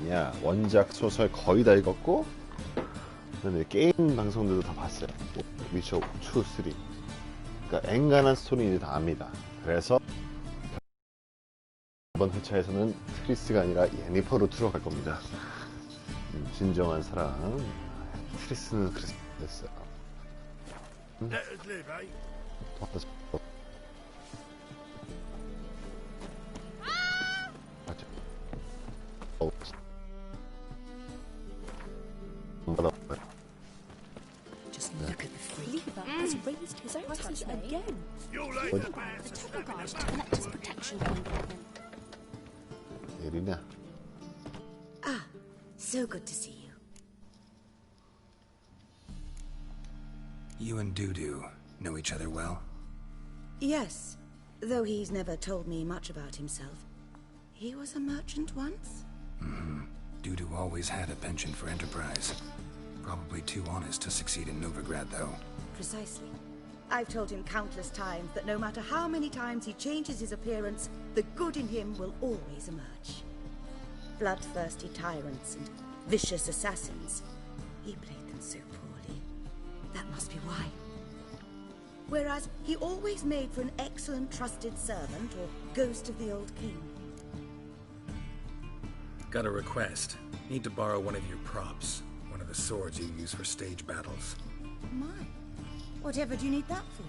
아니야. 원작 소설 거의 다 읽었고, 그다음에 게임 방송들도 다 봤어요. 위쳐2, 3. 그러니까 앵간한 스토리는 다 압니다. 그래서 이번 회차에서는 트리스가 아니라 예니퍼로 들어갈 겁니다. 진정한 사랑. 트리스는 그랬어요. Just look at the freak. Lever has raised his prices again. The total guard to Collector's Protection Department. 예리나. Ah, so good to see you. You and Dudu know each other well? Yes, though he's never told me much about himself. He was a merchant once? Dudu always had a penchant for enterprise. Probably too honest to succeed in Novigrad, though. Precisely. I've told him countless times that no matter how many times he changes his appearance, the good in him will always emerge. Bloodthirsty tyrants and vicious assassins. He played them so poorly. That must be why. Whereas he always made for an excellent trusted servant or ghost of the old king. Got a request. Need to borrow one of your props. One of the swords you use for stage battles. My. Whatever do you need that for?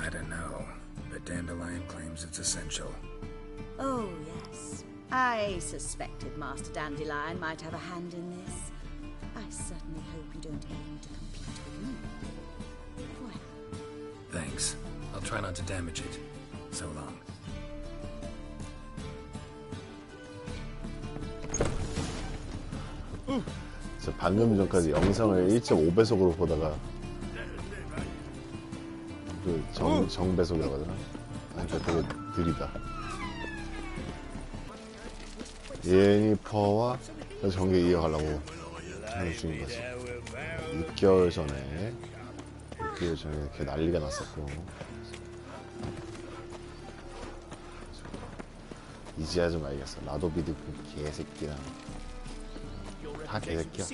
I don't know, but Dandelion claims it's essential. Oh, yes. I suspected Master Dandelion might have a hand in this. I certainly hope you don't aim to compete with me. Well. Thanks. I'll try not to damage it. So long. 저 방금 전까지 영상을 1.5배속으로 보다가 그 정배속이라고 하더라. 그러니까 되게 느리다. 예니퍼와 전개 이어가려고 하는 중인 거지. 6개월 전에 이렇게 난리가 났었고, 이제야 좀 알겠어. 라도비드 그 개새끼랑 다 개새끼야.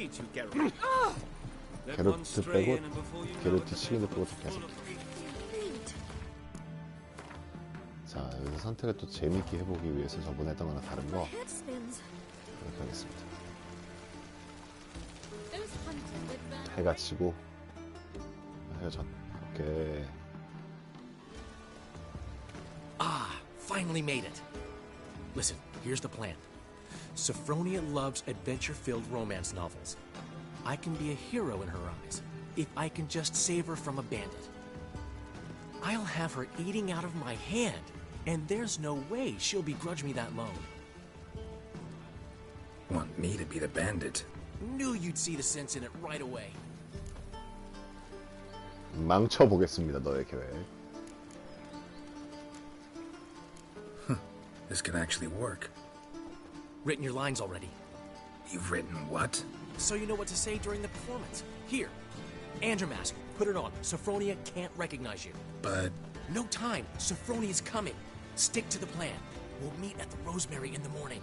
게로트 빼고, 게로트 치는 거 빼고 다 개새끼. 자, 여기서 선택을 또 재밌게 해보기 위해서 저번에 했던 거랑 다른 거 그렇게 하겠습니다. 해가 치고, 해가 졌. 오케이. Ah, finally made it. Listen, here's the plan. Sophronia loves adventure-filled romance novels. I can be a hero in her eyes if I can just save her from a bandit. I'll have her eating out of my hand, and there's no way she'll begrudge me that loan. Want me to be the bandit? Knew you'd see the sense in it right away. 망쳐보겠습니다, 너의 계획. This could actually work. Written your lines already. You've written what? So you know what to say during the performance. Here, Andromask, put it on. Sophronia can't recognize you. But... No time. Sophronia's coming. Stick to the plan. We'll meet at the Rosemary in the morning.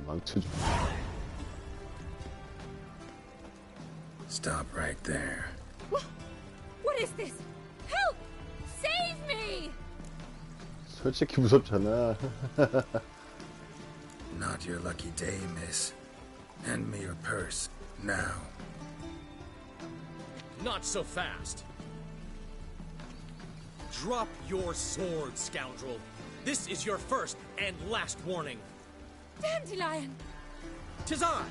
망쳐줘. Stop right there. What is this? Help! Save me! 솔직히 무섭잖아. Not your lucky day, miss. Hand me your purse, now. Not so fast. Drop your sword, scoundrel. This is your first and last warning. Dandelion! 'Tis I,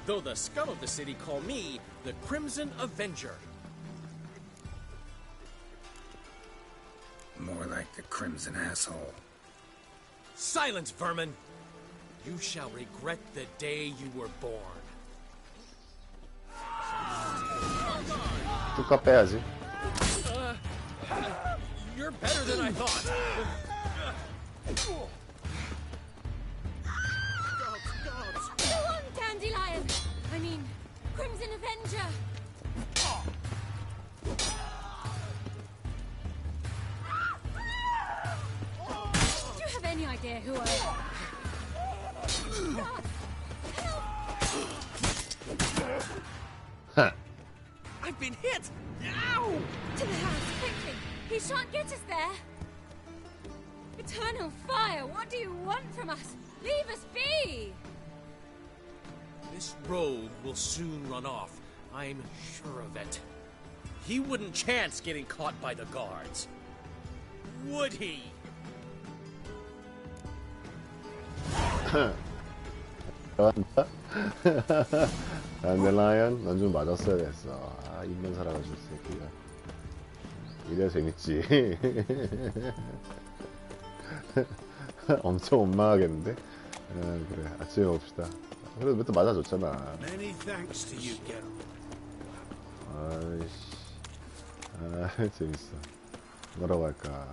though the scum of the city call me the Crimson Avenger. More like the Crimson Asshole. Silence, vermin! You shall regret the day you were born. 뚜까 빼야지. You're better than I thought. Go on, Dandelion! I mean, Crimson Avenger! Do you have any idea who I am? I've been hit! Ow! To the house, quickly! He shan't get us there! Eternal fire, what do you want from us? Leave us be! This rogue will soon run off. I'm sure of it. He wouldn't chance getting caught by the guards. Would he? 란델라이언, 넌 좀 맞았어야 됐어. 아, 인간 살아가지고 새끼가. 이래야 재밌지. 엄청 원망하겠는데? 그래, 아침에 봅시다. 그래도 몇 대 맞아줬잖아. Many thanks to you, Geralt. 아이씨. 아, 재밌어. 뭐라고 할까?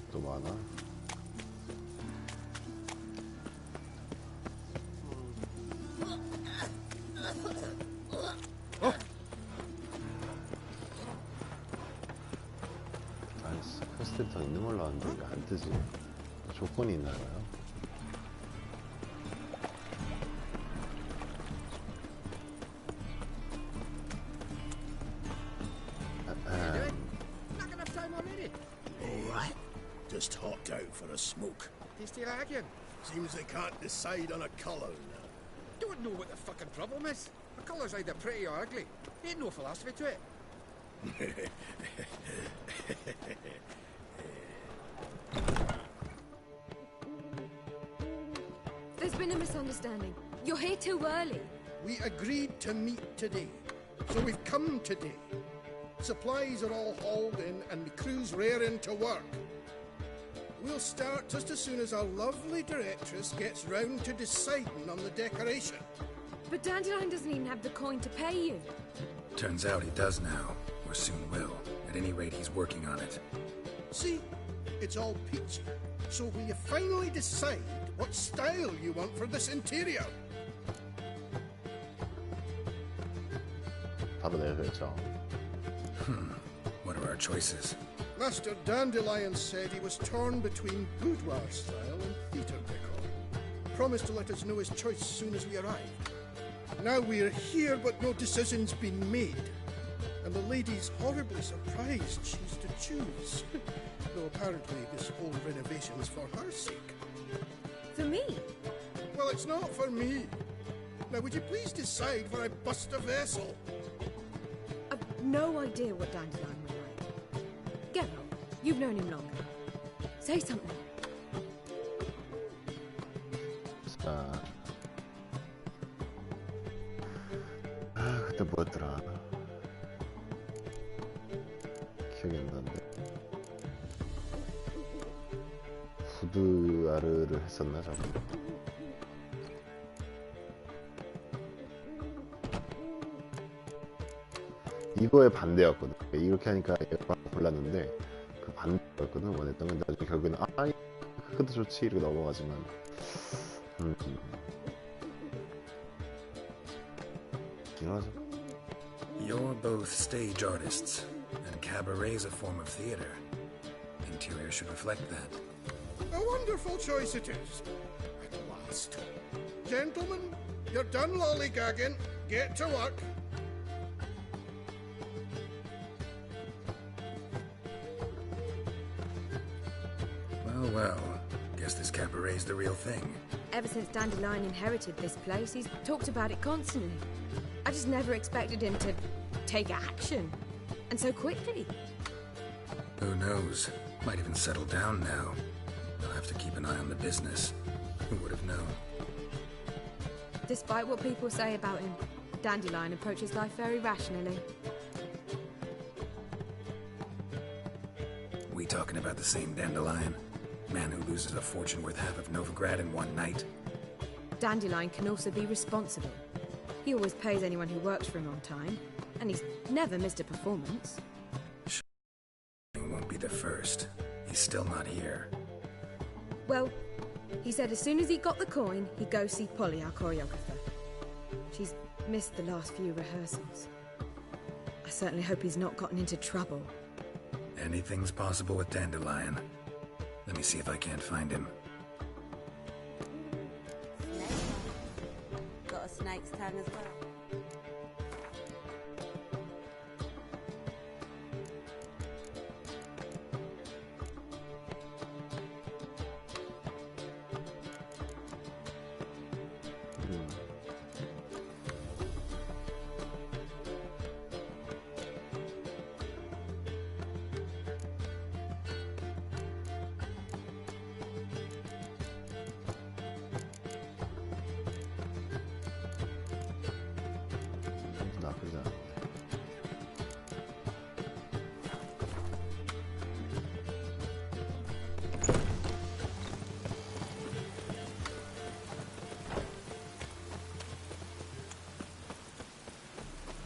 아직도 많아? 아니, 퀘스트 더 있는 걸로 아는데 왜 안 뜨지? 조건이 있나 봐요. Not enough time already. All right. Just hopped out for a smoke. Tasty again. Seems they can't decide on a colour now. Don't know what the fucking problem is. The colour's either pretty or ugly. Ain't no philosophy to it. There's been a misunderstanding. You're here too early. We agreed to meet today, so we've come today. Supplies are all hauled in and the crew's raring to work. We'll start just as soon as our lovely directress gets round to deciding on the decoration. But Dandelion doesn't even have the coin to pay you. Turns out he does now, or soon will. At any rate, he's working on it. See, it's all peachy. So will you finally decide what style you want for this interior? 바로 내려야죠. What are our choices? Master Dandelion said he was torn between boudoir style and theatre decor. Promised to let us know his choice as soon as we arrive. Now we're here, but no decision's been made. And the lady's horribly surprised she's to choose. Though apparently this whole renovation is for her sake. For me? Well, it's not for me. Now would you please decide where I bust a vessel? I've no idea what Dandelion would like. Geralt, you've known him longer. Say something. 그때 뭐였더라? 기억이 안 나는데. 부드아르를 했었나 저거? 이거의 반대였거든. 이렇게 하니까 얘가 골랐는데 그 반대였거든. 원했던 건 나중에 결국에는 그것도 좋지 이렇게 넘어가지만 이거죠. You're both stage artists, and cabaret's a form of theater. Interior should reflect that. A wonderful choice it is. At last. Gentlemen, you're done lollygagging. Get to work. Well, guess this cabaret's the real thing. Ever since Dandelion inherited this place, he's talked about it constantly. I just never expected him to take action. And so quickly. Who knows? Might even settle down now. I'll have to keep an eye on the business. Who would have known? Despite what people say about him, Dandelion approaches life very rationally. We talking about the same Dandelion? Man who loses a fortune worth half of Novigrad in one night? Dandelion can also be responsible. He always pays anyone who works for him on time, and he's never missed a performance. He won't be the first. He's still not here. Well, he said as soon as he got the coin, he'd go see Polly, our choreographer. She's missed the last few rehearsals. I certainly hope he's not gotten into trouble. Anything's possible with Dandelion. Let me see if I can't find him. Got a snake's tongue as well. 나쁘지 않은데.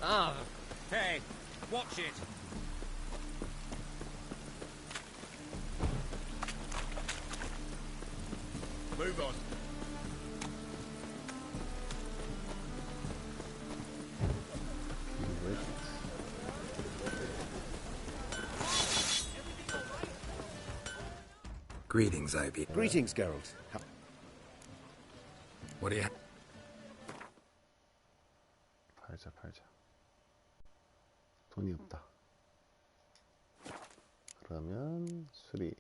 Oh, hey, watch it. Move on. Greetings, Ivy. Greetings, Geralt. What do you... 팔자. 돈이 없다. 그러면 수리.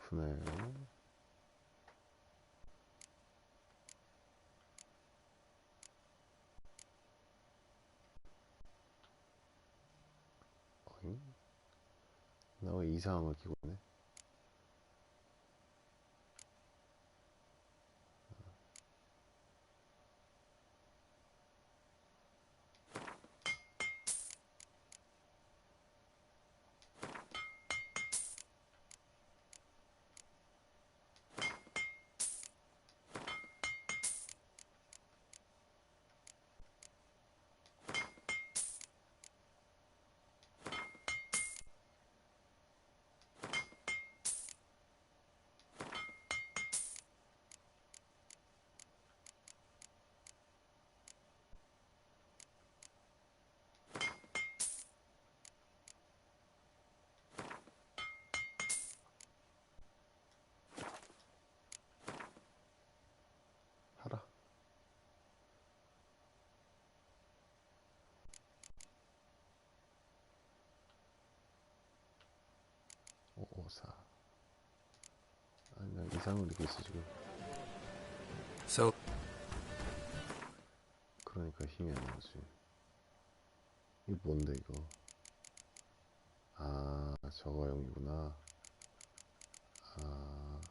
분해. 나 왜 이상한 걸 끼고 있네? 하라. 554. 아니, 나 이상을 느끼고 있어 지금. So... 그러니까 힘이 안 나지. 이게 뭔데 이거? 아, 저거용이구나. 아,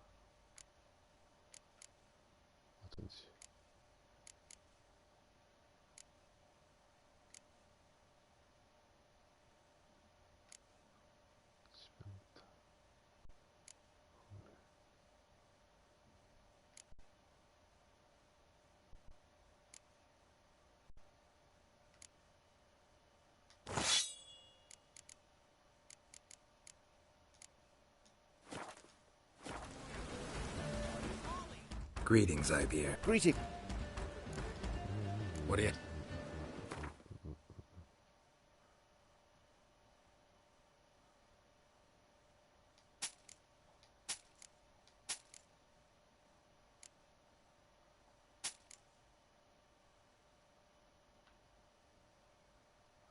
어쩐지. 지금부터. Greetings, Ivy. Greetings. What do you...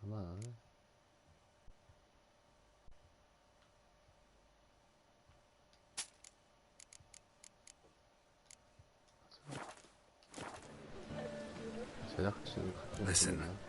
아마 제작진을 갖고 Listen. 있나?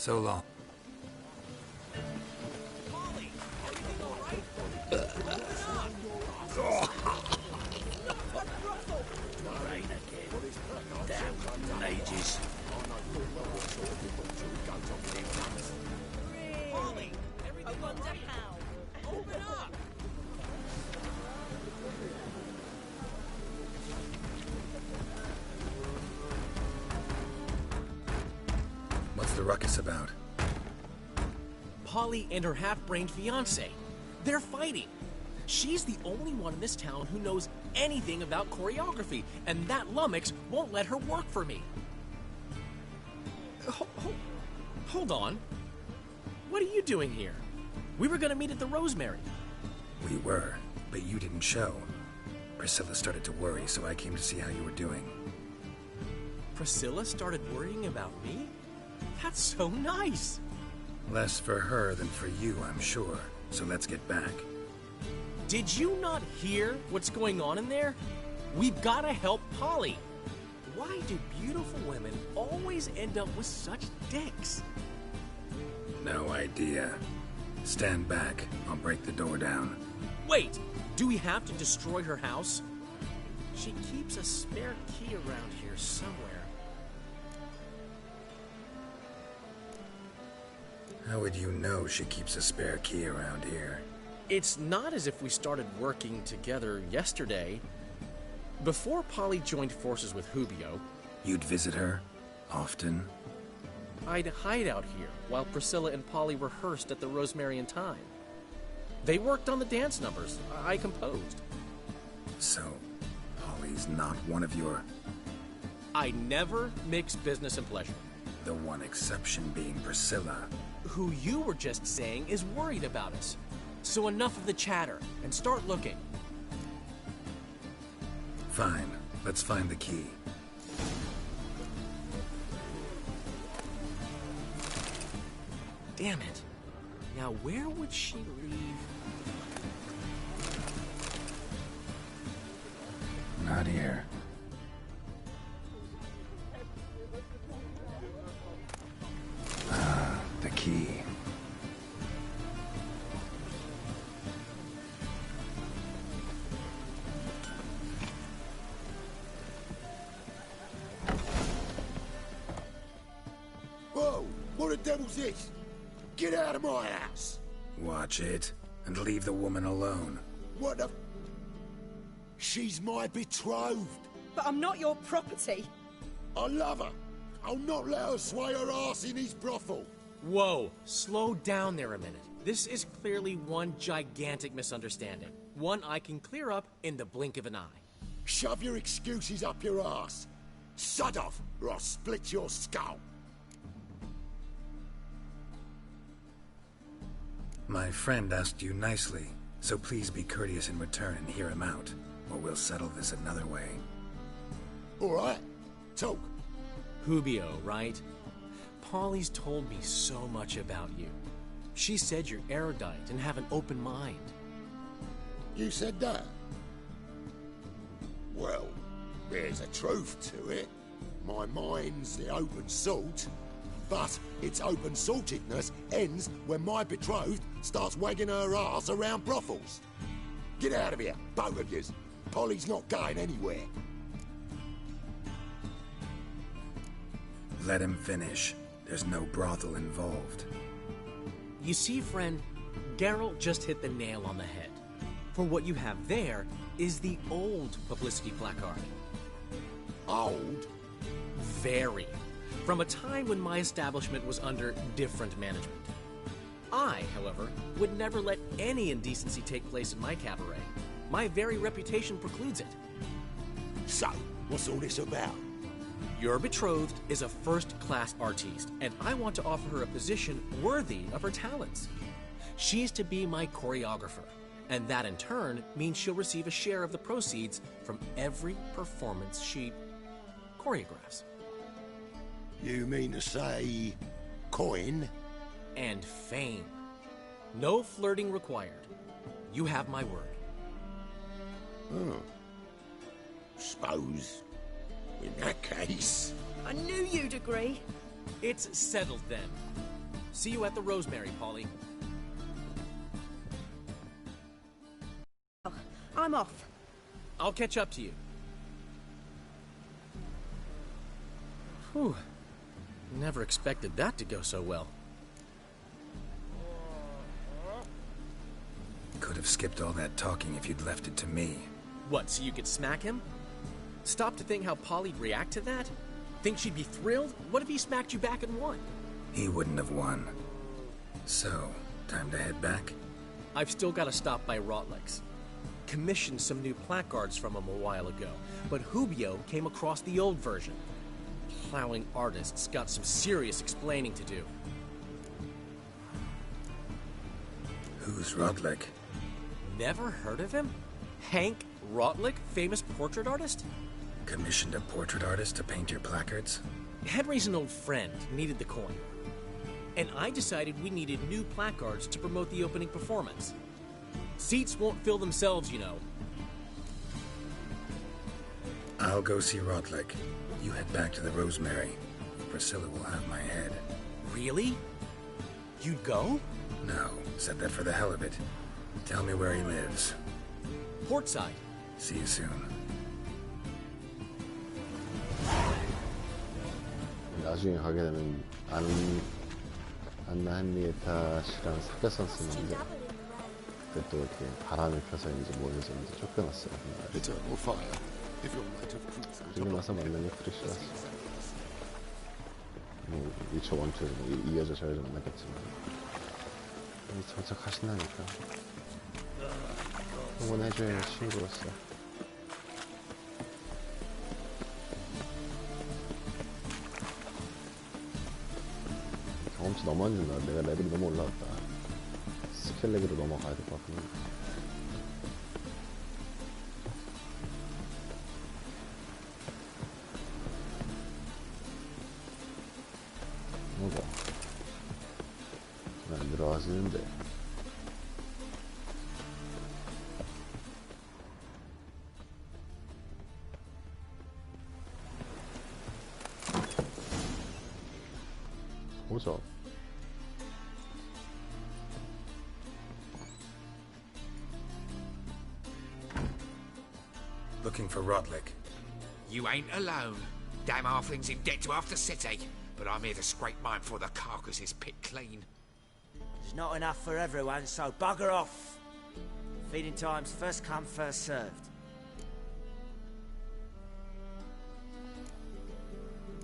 So long. Ages. Polly, everything all right? Open up! What's the ruckus about? Polly and her half-brained fiancé. They're fighting. She's the only one in this town who knows anything about choreography, and that lummox won't let her work for me. Hold on. What are you doing here? We were gonna meet at the Rosemary. We were, but you didn't show. Priscilla started to worry, so I came to see how you were doing. Priscilla started worrying about me? That's so nice. Less for her than for you, I'm sure. So let's get back. Did you not hear what's going on in there? We've got to help Polly. Why do beautiful women always end up with such dicks? No idea. Stand back. I'll break the door down. Wait, do we have to destroy her house? She keeps a spare key around here somewhere. How would you know she keeps a spare key around here? It's not as if we started working together yesterday. Before Polly joined forces with Hubio, You'd visit her? Often? I'd hide out here while Priscilla and Polly rehearsed at the Rosemary in Time. They worked on the dance numbers I composed. So, Polly's not one of your... I never mix business and pleasure. The one exception being Priscilla. Who you were just saying is worried about us. So enough of the chatter, and start looking. Fine. Let's find the key. Damn it. Now where would she leave? Not here. The key. Whoa! What the devil's this? Get out of my house! Watch it, and leave the woman alone. What the... She's my betrothed. But I'm not your property. I love her. I'll not let her sway her ass in his brothel. Whoa, slow down there a minute. This is clearly one gigantic misunderstanding. One I can clear up in the blink of an eye. Shove your excuses up your ass. Sod off, or I'll split your skull. My friend asked you nicely, so please be courteous in return and hear him out, or we'll settle this another way. All right, talk. Hubio, right? Polly's told me so much about you. She said you're erudite and have an open mind. You said that? Well, there's a truth to it. My mind's the open salt, but its open saltedness ends when my betrothed starts wagging her ass around brothels. Get out of here, both of yous. Polly's not going anywhere. Let him finish. There's no brothel involved. You see, friend, Geralt just hit the nail on the head. For what you have there is the old publicity placard. Old? Very. From a time when my establishment was under different management. I, however, would never let any indecency take place in my cabaret. My very reputation precludes it. So, what's all this about? Your betrothed is a first-class artiste, and I want to offer her a position worthy of her talents. She's to be my choreographer, and that in turn means she'll receive a share of the proceeds from every performance she choreographs. You mean to say... coin? And fame. No flirting required. You have my word. Suppose... in that case... I knew you'd agree. It's settled then. See you at the Rosemary, Polly. I'm off. I'll catch up to you. Whew. Never expected that to go so well. Could have skipped all that talking if you'd left it to me. What, so you could smack him? Stop to think how Polly'd react to that? Think she'd be thrilled? What if he smacked you back and won? He wouldn't have won. So, time to head back? I've still got to stop by Rotlick's. Commissioned some new placards from him a while ago, but Hubio came across the old version. Plowing artists got some serious explaining to do. Who's Rotlick? Never heard of him? Hank Rotlick, famous portrait artist? Commissioned a portrait artist to paint your placards? Henry's an old friend, needed the coin. And I decided we needed new placards to promote the opening performance. Seats won't fill themselves, you know. I'll go see Rotlick. You head back to the Rosemary. Priscilla will have my head. Really? You'd go? No, said that for the hell of it. Tell me where he lives. Portside. See you soon. 나중에 가게 되면 안나 henrietta 씨랑 사귀었었 쓰는데 그때 또 이렇게 바람이 펴서 이제 멀리서 이제 쫓겨났어요. Eternal fire. If your night of truth 그리고 나서 만난 게 프리시라스. 뭐 위쳐 1, 2에서 이 여자 저 여자 만났겠지만 정착하신다니까 응원해줘요 친구로서. 경험치 너무 안 준다. 내가 레벨이 너무 올라갔다. 스킬 레벨로 넘어가야 될 것 같구나. 뭐가 안 들어가시는데. 보자. Looking for Rotlick. You ain't alone. Damn halfling's in debt to half the city, but I'm here to scrape mine before the carcass is picked clean. There's not enough for everyone, so bugger off. Feeding time's first come, first served.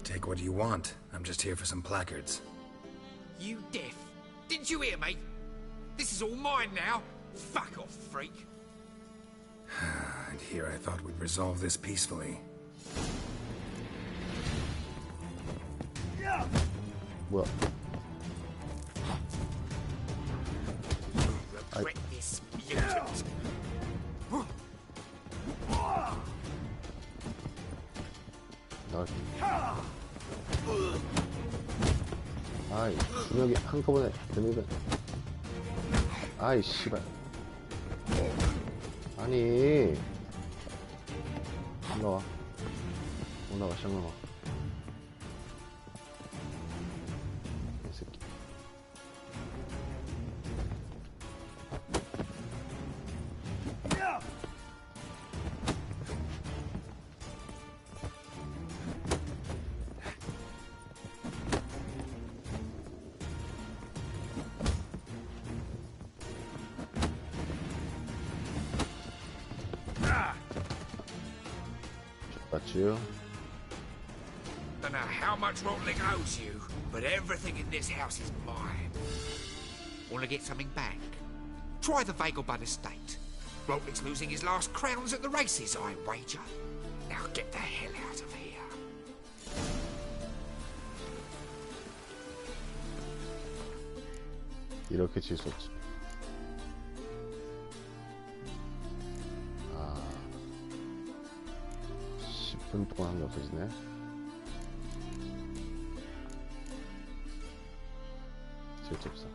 Take what you want. I'm just here for some placards. You deaf? Didn't you hear me? This is all mine now. Fuck off, freak. And here I thought we'd resolve this peacefully. 뭐야? Regret this, mutant. 아이 중력이 한꺼번에 드니까 아이 씨발 아니 올라와 올라와 샹나와 이 새끼 맞지요? Don't know how much Rotlick owes you, but everything in this house is mine. Want to get something back? Try the Vagelbud estate. Rotlick's losing his last crowns at the races, I wager. Now get the hell out of here. 이렇게 질 수 없지. 아, 10분 동안 한 게 없어지네. 질집사.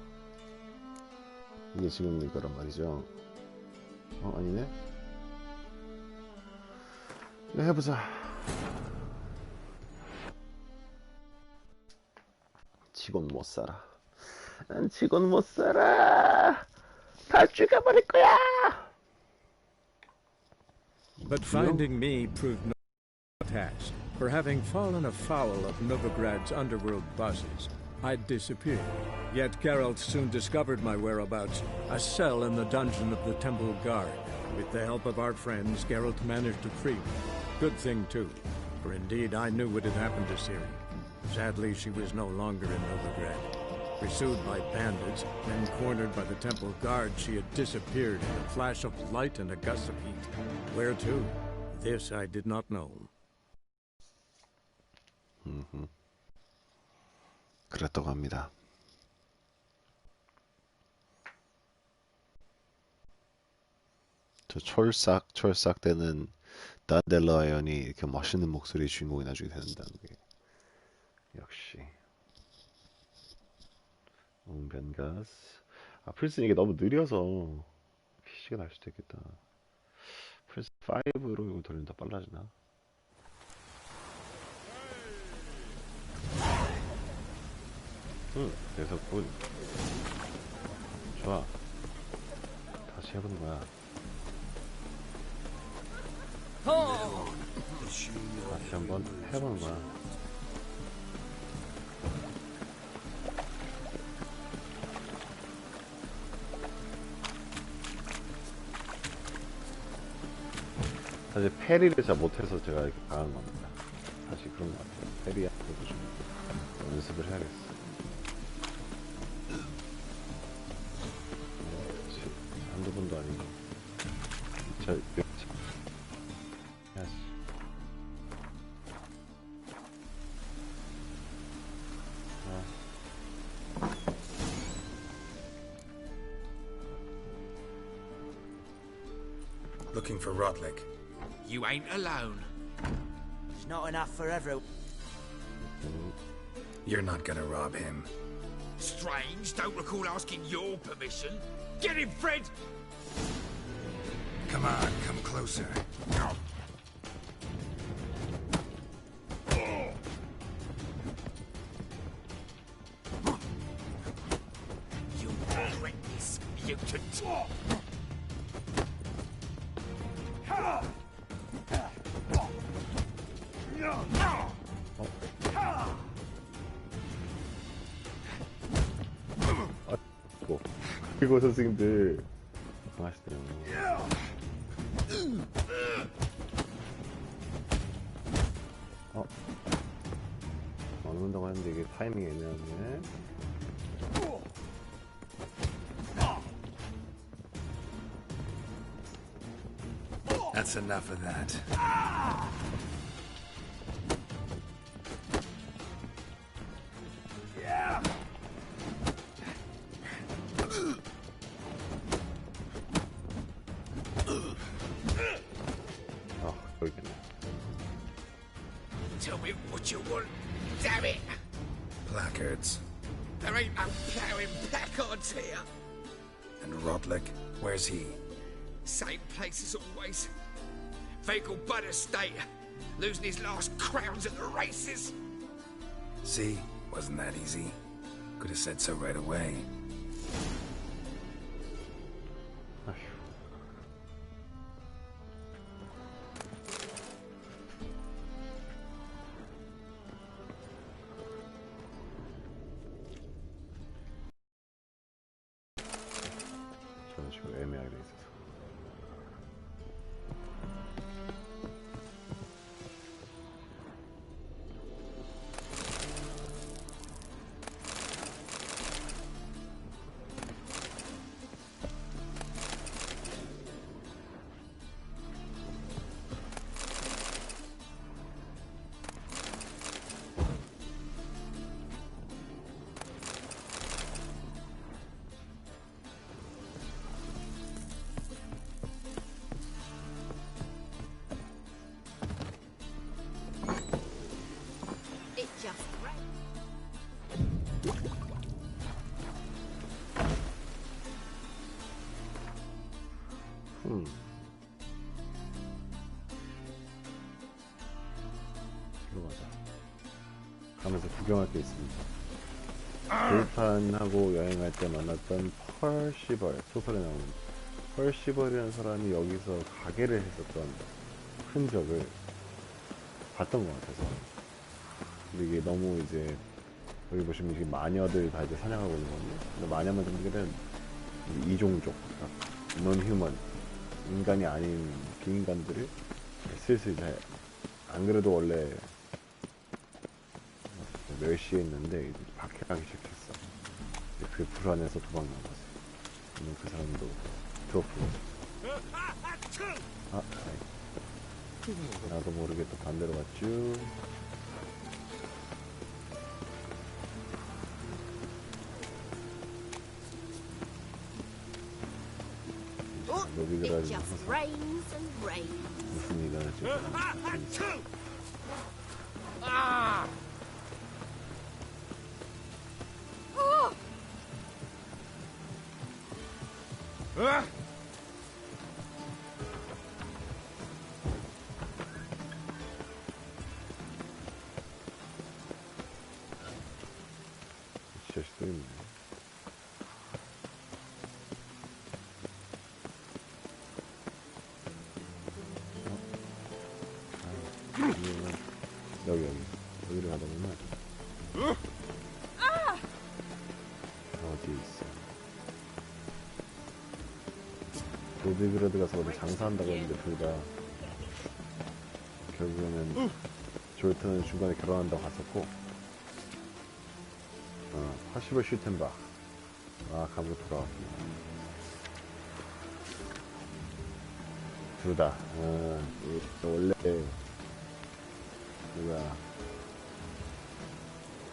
이게 지금 이거란 말이죠. 아니네. 이거 해보자. 지금 못 살아. 난 지고는 못 살아. 다 죽여버릴 거야. But finding me proved no task. For having fallen afoul of Novigrad's underworld bosses, I'd disappeared. Yet Geralt soon discovered my whereabouts, a cell in the dungeon of the Temple Guard. With the help of our friends, Geralt managed to free me. Good thing, too, for indeed I knew what had happened to Ciri. Sadly, she was no longer in Novigrad. Pursued by bandits, then cornered by the Temple Guard, she had disappeared in a flash of light and a gust of heat. Where to? This I did not know. 그랬다고 합니다. 저 촐싹되는 단델라이언이 이렇게 멋있는 목소리의 주인공이 나중에 된다는 게 역시 웅변가스. 아, 플스는 이게 너무 느려서 PC가 날 수도 있겠다. 플스 5로 이거 돌리면 더 빨라지나? 그래서 군 좋아. 다시 해보는 거야. 다시 한번 해보는 거야. 사실 페리를 잘 못해서 제가 이렇게 강한 겁니다. 사실 그런 것 같아요. 페리한테도 좀 연습을 해야겠어. 한두 번도 아니고. 해야지. Looking for Rodlick. You ain't alone. There's not enough for everyone. You're not gonna rob him. Strange, don't recall asking your permission. Get him, Fred! Come on, come closer. You regret this, mutant. 그리고 선생님들 강하시대요. 막는다고 하는데 이게 타이밍이 애매하네. That's enough of that. Tell me what you want, damn it! Placards. There ain't no ploughing placards here. And Rodlick, where's he? Same place as always. Vegal Bud Estate. Losing his last crowns at the races. See? Wasn't that easy? Could have said so right away. 저는 지금 애매하게 돼 있어서. It just rained. 들어가자. 가면서 구경할 게 있습니다. 조탄하고 여행할 때 만났던 펄시벌, 소설에 나오는 펄시벌이라는 사람이 여기서 가게를 했었던 흔적을 봤던 것 같아서. 근데 이게 너무 이제 여기 보시면 이게 마녀들 다 이제 사냥하고 있는 거거든요. 근데 마녀만 정들은 이종족, 논휴먼, 인간이 아닌 비인간들을 슬슬 이제, 안 그래도 원래 멸시했는데 이제 박해하기 시작했어. 그 불안해서 도망간 거지. 그러면 그 사람도 트로프고. 아, 아이. 나도 모르게 또 반대로 갔쥬. 노비들아지 무슨 일이 나지? 자식도 있네. 여기를 가다 보면 어디 있어? 노비그라드 가서 어디 장사한다고 했는데 둘 다 결국에는 조르트는 중간에 결혼한다고 갔었고, 파시벌 슈텐바 감으로 돌아왔습니다. 둘 다 원래 누가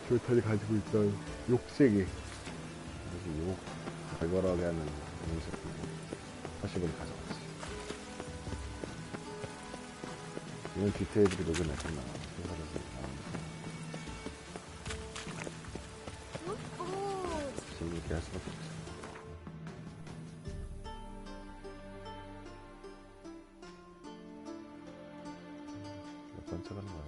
조르탄이 가지고 있던 욕색이 아주 욕 발걸하게 하는 음색이고 파시벌이 가져왔지. 이런 디테일들이 녹여냈구나. 재밌게 할 수밖에 없어. 몇 번 쳐가는 거야.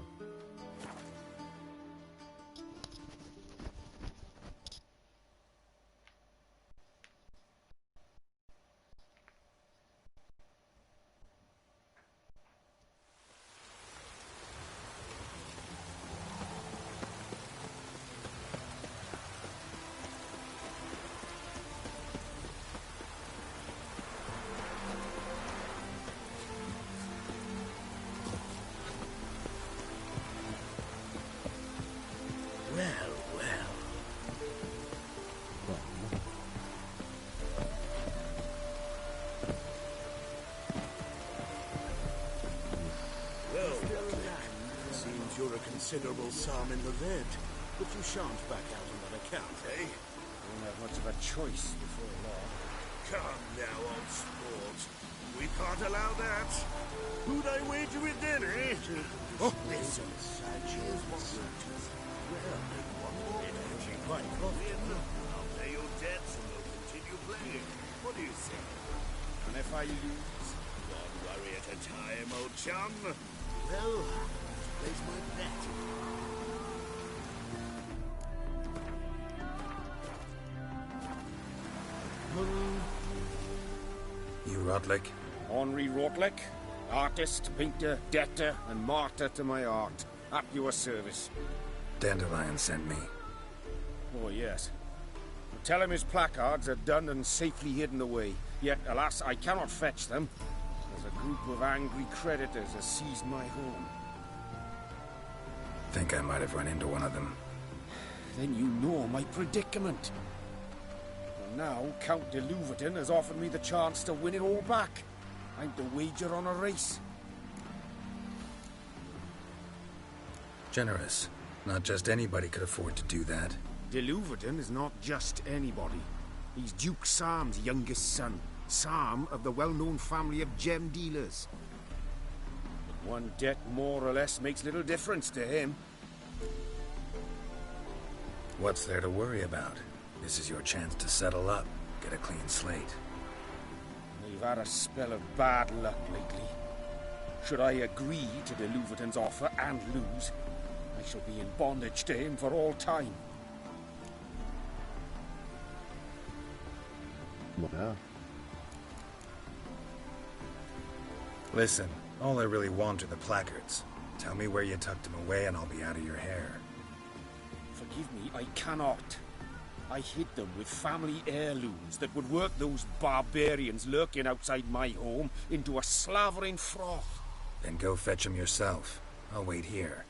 You're a considerable sum in the red, but you shan't back out on that account, eh? Won't have much of a choice before long. Come now, old sport. We can't allow that. Who'd I wager with then, eh? Oh, listen. Here's what we'll do. Well, it ain't quite profit. I'll pay your debts and we'll continue playing. What do you say? And if I lose, one worry at a time, old chum. Well, place my bet. You Rotlick? Henri Rotlick, artist, painter, debtor, and martyr to my art. At your service. Dandelion sent me. Oh, yes. Tell him his placards are done and safely hidden away. Yet, alas, I cannot fetch them, as a group of angry creditors has seized my home. Think I might have run into one of them. Then you know my predicament. And now, Count de Louverton has offered me the chance to win it all back. I'm to wager on a race. Generous. Not just anybody could afford to do that. De Louverton is not just anybody. He's Duke Sam's youngest son. Sam of the well-known family of gem dealers. But one debt more or less makes little difference to him. What's there to worry about? This is your chance to settle up, get a clean slate. We've had a spell of bad luck lately. Should I agree to de Louverton's offer and lose, I shall be in bondage to him for all time. 뭐야? Listen, all I really want are the placards. Tell me where you tucked them away and I'll be out of your hair. Forgive me, I cannot. I hid them with family heirlooms that would work those barbarians lurking outside my home into a slavering froth. Then go fetch them yourself. I'll wait here.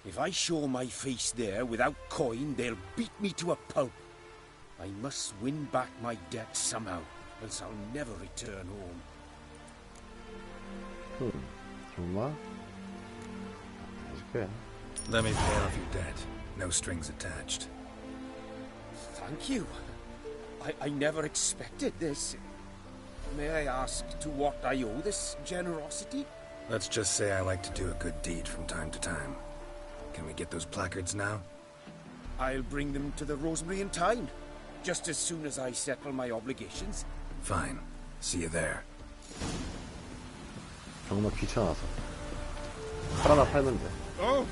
If I show my face there without coin, they'll beat me to a pulp. I must win back my debt somehow, else I'll never return home. 정말? 해줄게. Let me pay off your debt. No strings attached. Thank you. I never expected this. May I ask to what I owe this generosity? Let's just say I like to do a good deed from time to time. Can we get those placards now? I'll bring them to the Rosemary in time, just as soon as I settle my obligations. Fine. See you there. 정말 귀찮아서. 팔 하나 팔면 돼. Oh!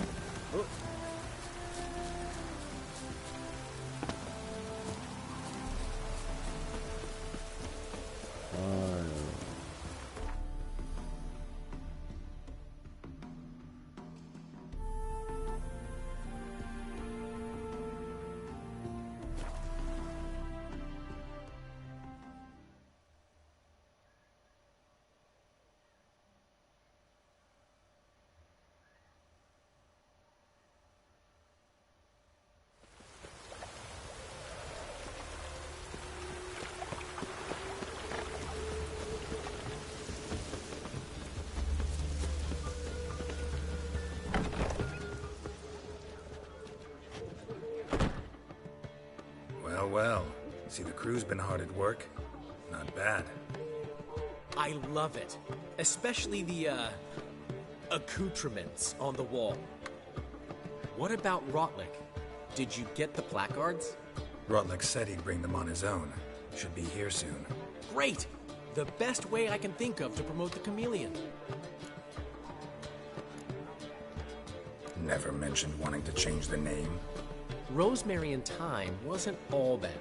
Well, see, the crew's been hard at work. Not bad. I love it. Especially the, accoutrements on the wall. What about Rotlick? Did you get the placards? Rotlick said he'd bring them on his own. Should be here soon. Great! The best way I can think of to promote the chameleon. Never mentioned wanting to change the name. Rosemary in Time wasn't all bad,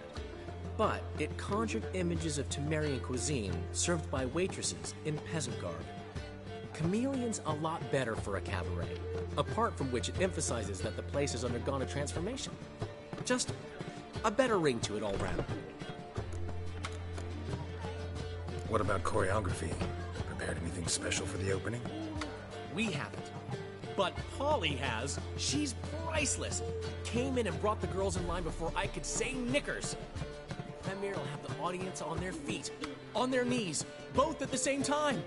but it conjured images of Temerian cuisine served by waitresses in peasant garb. Chameleon's a lot better for a cabaret, apart from which it emphasizes that the place has undergone a transformation. Just a better ring to it all round. What about choreography? Prepared anything special for the opening? We haven't. But Polly has. She's priceless. Came in and brought the girls in line before I could say knickers. Premier will have the audience on their feet, on their knees, both at the same time.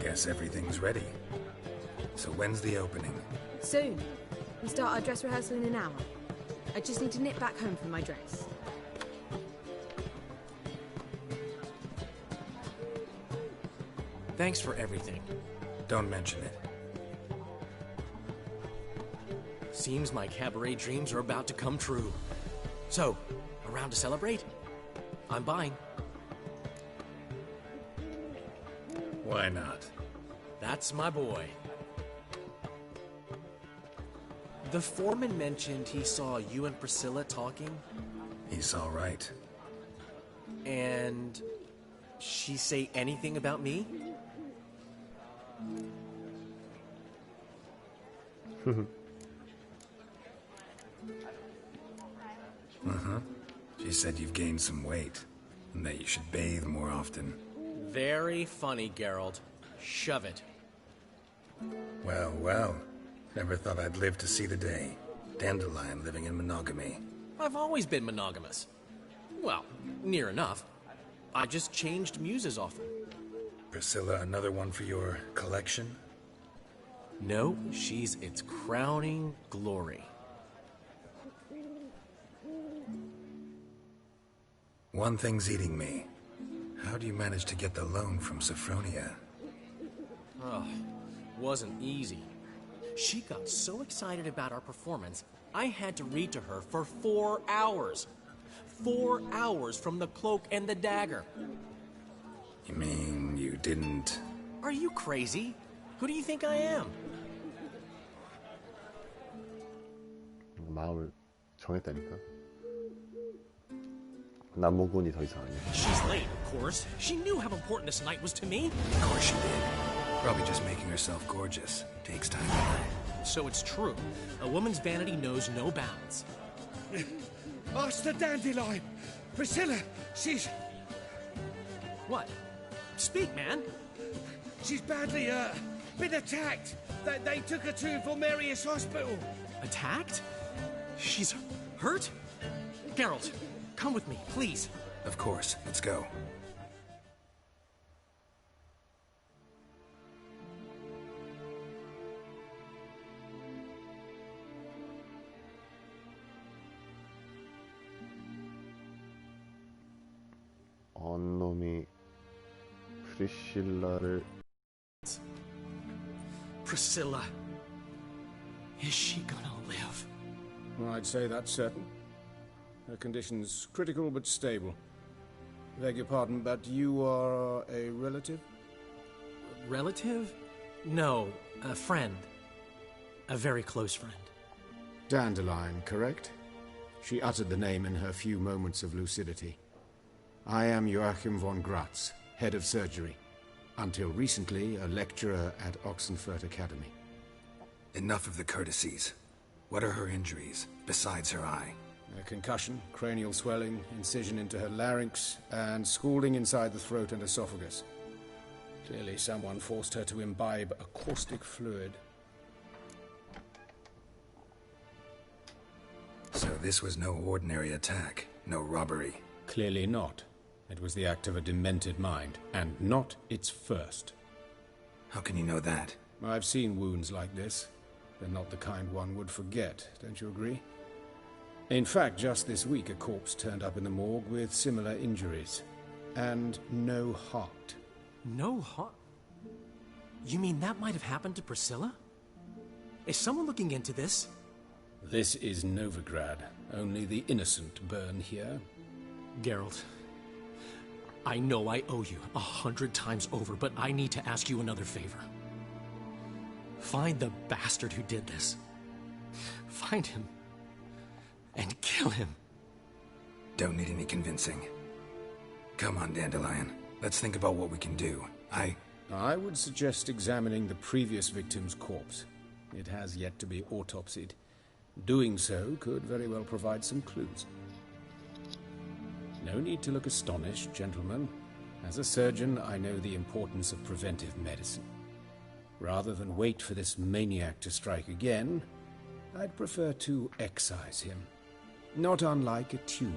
Guess everything's ready. So when's the opening? Soon. We start our dress rehearsal in an hour. I just need to nip back home for my dress. Thanks for everything. Don't mention it. Seems my cabaret dreams are about to come true. So, around to celebrate? I'm buying. Why not? That's my boy. The foreman mentioned he saw you and Priscilla talking. He's all right. And she say anything about me? She said you've gained some weight, and that you should bathe more often. Very funny, Geralt. Shove it. Well, well. Never thought I'd live to see the day. Dandelion living in monogamy. I've always been monogamous. Well, near enough. I just changed muses often. Priscilla, another one for your collection? No, she's its crowning glory. One thing's eating me. How do you manage to get the loan from Sophronia? Oh, wasn't easy. She got so excited about our performance, I had to read to her for 4 hours. 4 hours from The Cloak and the Dagger. You mean you didn't... Are you crazy? Who do you think I am? 마음을 정했다니까. 남모군이 더 이상 아니야. She's late, of course. She knew how important this night was to me. Of course she did. Probably just making herself gorgeous. Takes time to learn. So it's true. A woman's vanity knows no bounds. Master Dandelion! Priscilla, she's... What? Speak, man. She's badly, been attacked. They took her to Vulmerius Hospital. Attacked? She's hurt? Geralt, come with me, please. Of course. Let's go. 언놈이 프리실라를 Priscilla. Is she gonna live? I'd say that's certain. Her condition's critical but stable. Beg your pardon, but you are a relative? Relative? No, a friend. A very close friend. Dandelion, correct? She uttered the name in her few moments of lucidity. I am Joachim von Gratz, head of surgery. Until recently, a lecturer at Oxenfurt Academy. Enough of the courtesies. What are her injuries, besides her eye? A concussion, cranial swelling, incision into her larynx, and scalding inside the throat and esophagus. Clearly someone forced her to imbibe a caustic fluid. So this was no ordinary attack, no robbery. Clearly not. It was the act of a demented mind, and not its first. How can you know that? I've seen wounds like this. They're not the kind one would forget, don't you agree? In fact, just this week a corpse turned up in the morgue with similar injuries. And no heart. No heart? You mean that might have happened to Priscilla? Is someone looking into this? This is Novigrad. Only the innocent burn here. Geralt, I know I owe you 100 times over, but I need to ask you another favor. Find the bastard who did this. Find him. And kill him. Don't need any convincing. Come on, Dandelion. Let's think about what we can do. I would suggest examining the previous victim's corpse. It has yet to be autopsied. Doing so could very well provide some clues. No need to look astonished, gentlemen. As a surgeon, I know the importance of preventive medicine. Rather than wait for this maniac to strike again, I'd prefer to excise him. Not unlike a tumor.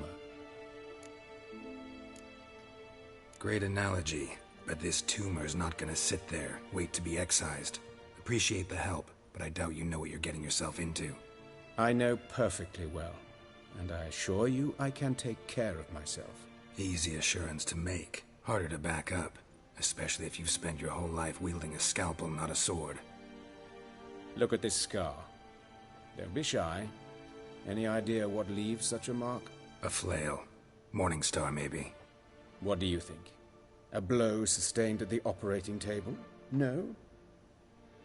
Great analogy, but this tumor's not gonna sit there, wait to be excised. Appreciate the help, but I doubt you know what you're getting yourself into. I know perfectly well, and I assure you I can take care of myself. Easy assurance to make, harder to back up, especially if you've spent your whole life wielding a scalpel, not a sword. Look at this scar. Don't be shy. Any idea what leaves such a mark? A flail. Morningstar, maybe. What do you think? A blow sustained at the operating table? No?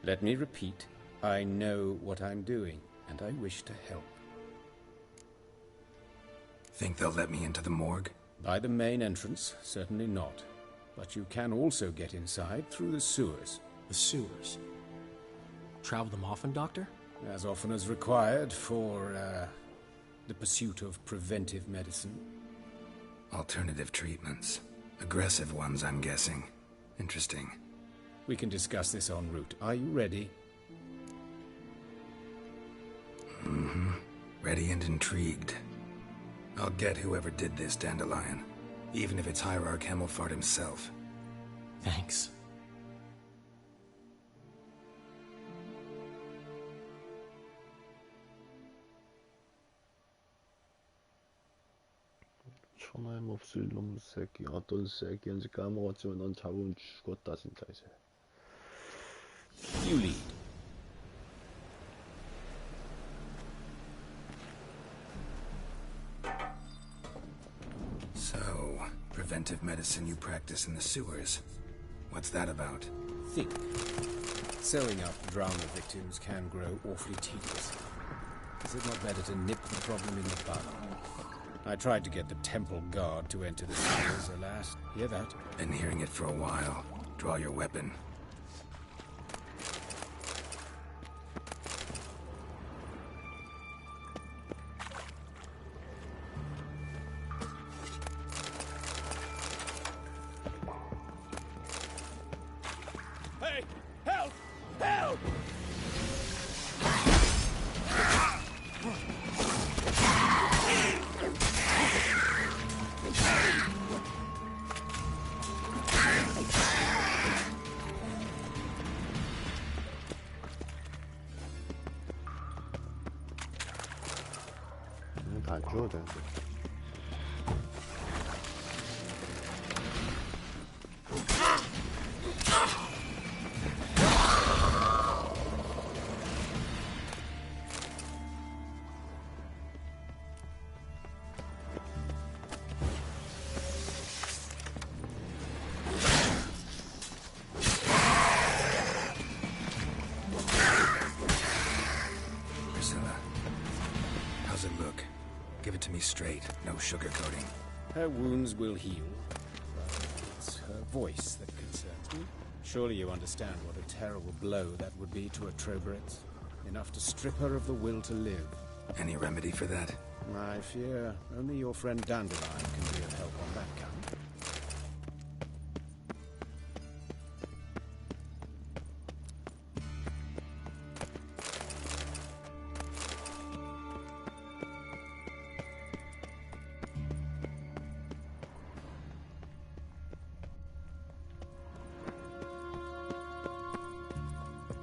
Let me repeat. I know what I'm doing, and I wish to help. Think they'll let me into the morgue? By the main entrance, certainly not. But you can also get inside through the sewers. The sewers? Travel them often, Doctor? As often as required for, the pursuit of preventive medicine. Alternative treatments. Aggressive ones, I'm guessing. Interesting. We can discuss this en route. Are you ready? Mm-hmm. Ready and intrigued. I'll get whoever did this, Dandelion. Even if it's Hierarch Hemmelfart himself. Thanks. 천하에 몹쓸 놈 새끼. 어떤 새끼인지 까먹었지만 넌 잡으면 죽었다 진짜 이제. You lead. So, preventive medicine you practice in the sewers. What's that about? Think. Sewing up drowner victims can grow awfully tedious. Is it not better to nip the problem in the bud? I tried to get the temple guard to enter the cellars, alas. Hear that? Been hearing it for a while. Draw your weapon. Hey! Help! Help! 다 안 죽어도 되는데. Priscilla, how's it look? Give it to me straight, no sugarcoating. Her wounds will heal, but it's her voice that concerns me. Surely you understand what a terrible blow that would be to a Trobritz. Enough to strip her of the will to live. Any remedy for that? I fear only your friend Dandelion can be of help on that count.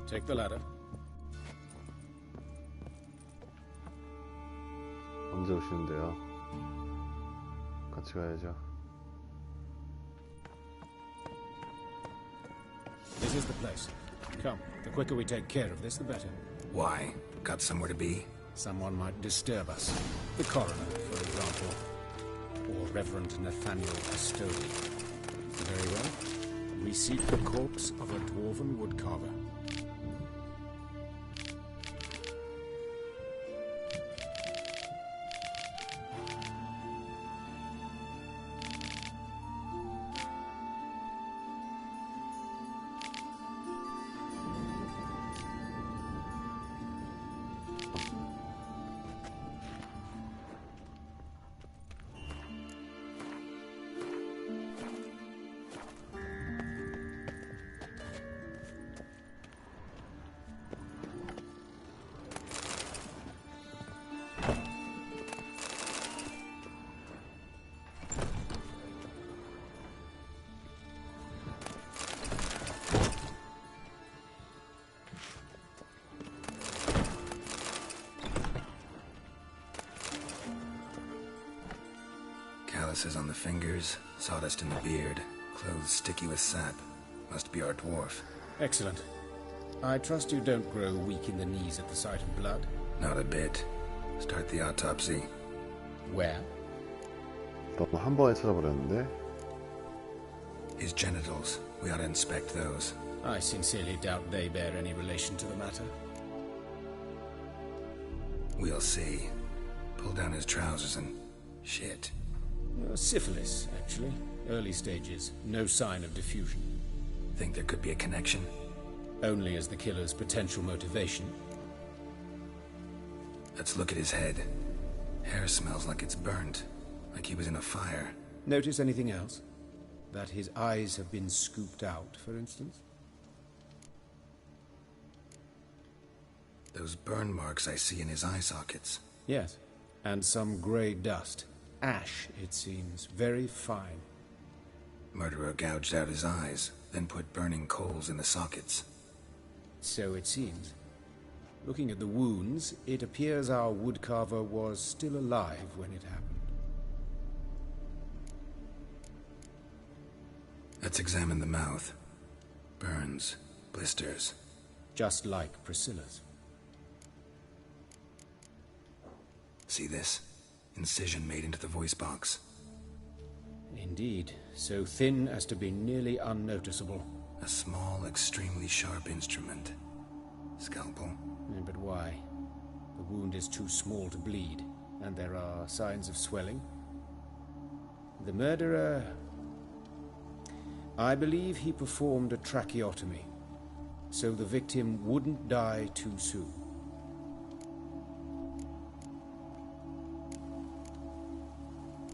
Take the ladder. 언제 오시는데요? 같이 가야죠. This is the place. Come, the quicker we take care of this, the better. Why? Got somewhere to be? Someone might disturb us. The coroner, for example. Or Reverend Nathaniel Astoli. Very well. We seek the corpse of a dwarven woodcarver. Calluses on the fingers, sawdust in the beard, clothes sticky with sap. Must be our dwarf. Excellent. I trust you don't grow weak in the knees at the sight of blood. Not a bit. Start the autopsy. Where? 너무 한 번에 찾아버렸는데. His genitals. We ought to inspect those. I sincerely doubt they bear any relation to the matter. We'll see. Pull down his trousers and... shit. Syphilis, actually. Early stages. No sign of diffusion. Think there could be a connection? Only as the killer's potential motivation. Let's look at his head. Hair smells like it's burnt. Like he was in a fire. Notice anything else? That his eyes have been scooped out, for instance? Those burn marks I see in his eye sockets. Yes. And some grey dust. Ash, it seems. Very fine. Murderer gouged out his eyes, then put burning coals in the sockets. So it seems. Looking at the wounds, it appears our woodcarver was still alive when it happened. Let's examine the mouth. Burns, blisters. Just like Priscilla's. See this? Incision made into the voice box. Indeed, so thin as to be nearly unnoticeable. A small, extremely sharp instrument. Scalpel. But why? The wound is too small to bleed, and there are signs of swelling. The murderer... I believe he performed a tracheotomy, so the victim wouldn't die too soon.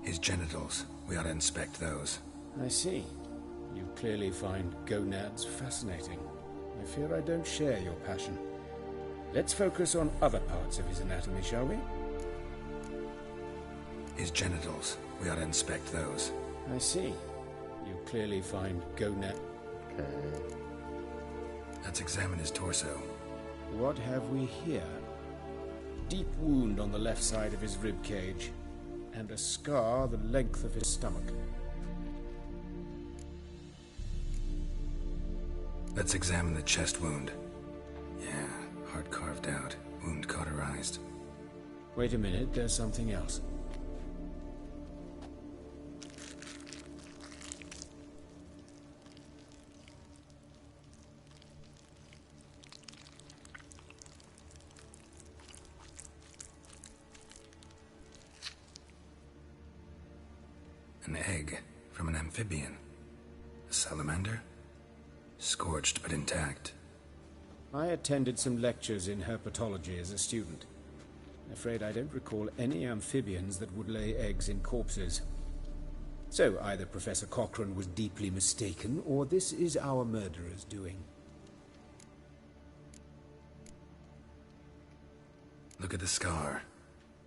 His genitals. We ought to inspect those. I see. You clearly find gonads fascinating. I fear I don't share your passion. Let's focus on other parts of his anatomy, shall we? His genitals. We ought to inspect those. I see. You clearly find gonad... Okay. Let's examine his torso. What have we here? Deep wound on the left side of his rib cage, and a scar the length of his stomach. Let's examine the chest wound. Yeah, heart carved out, wound cauterized. Wait a minute, there's something else. An egg from an amphibian. A salamander? Scorched but intact. I attended some lectures in herpetology as a student. I'm afraid I don't recall any amphibians that would lay eggs in corpses. So either Professor Cochrane was deeply mistaken, or this is our murderer's doing. Look at the scar.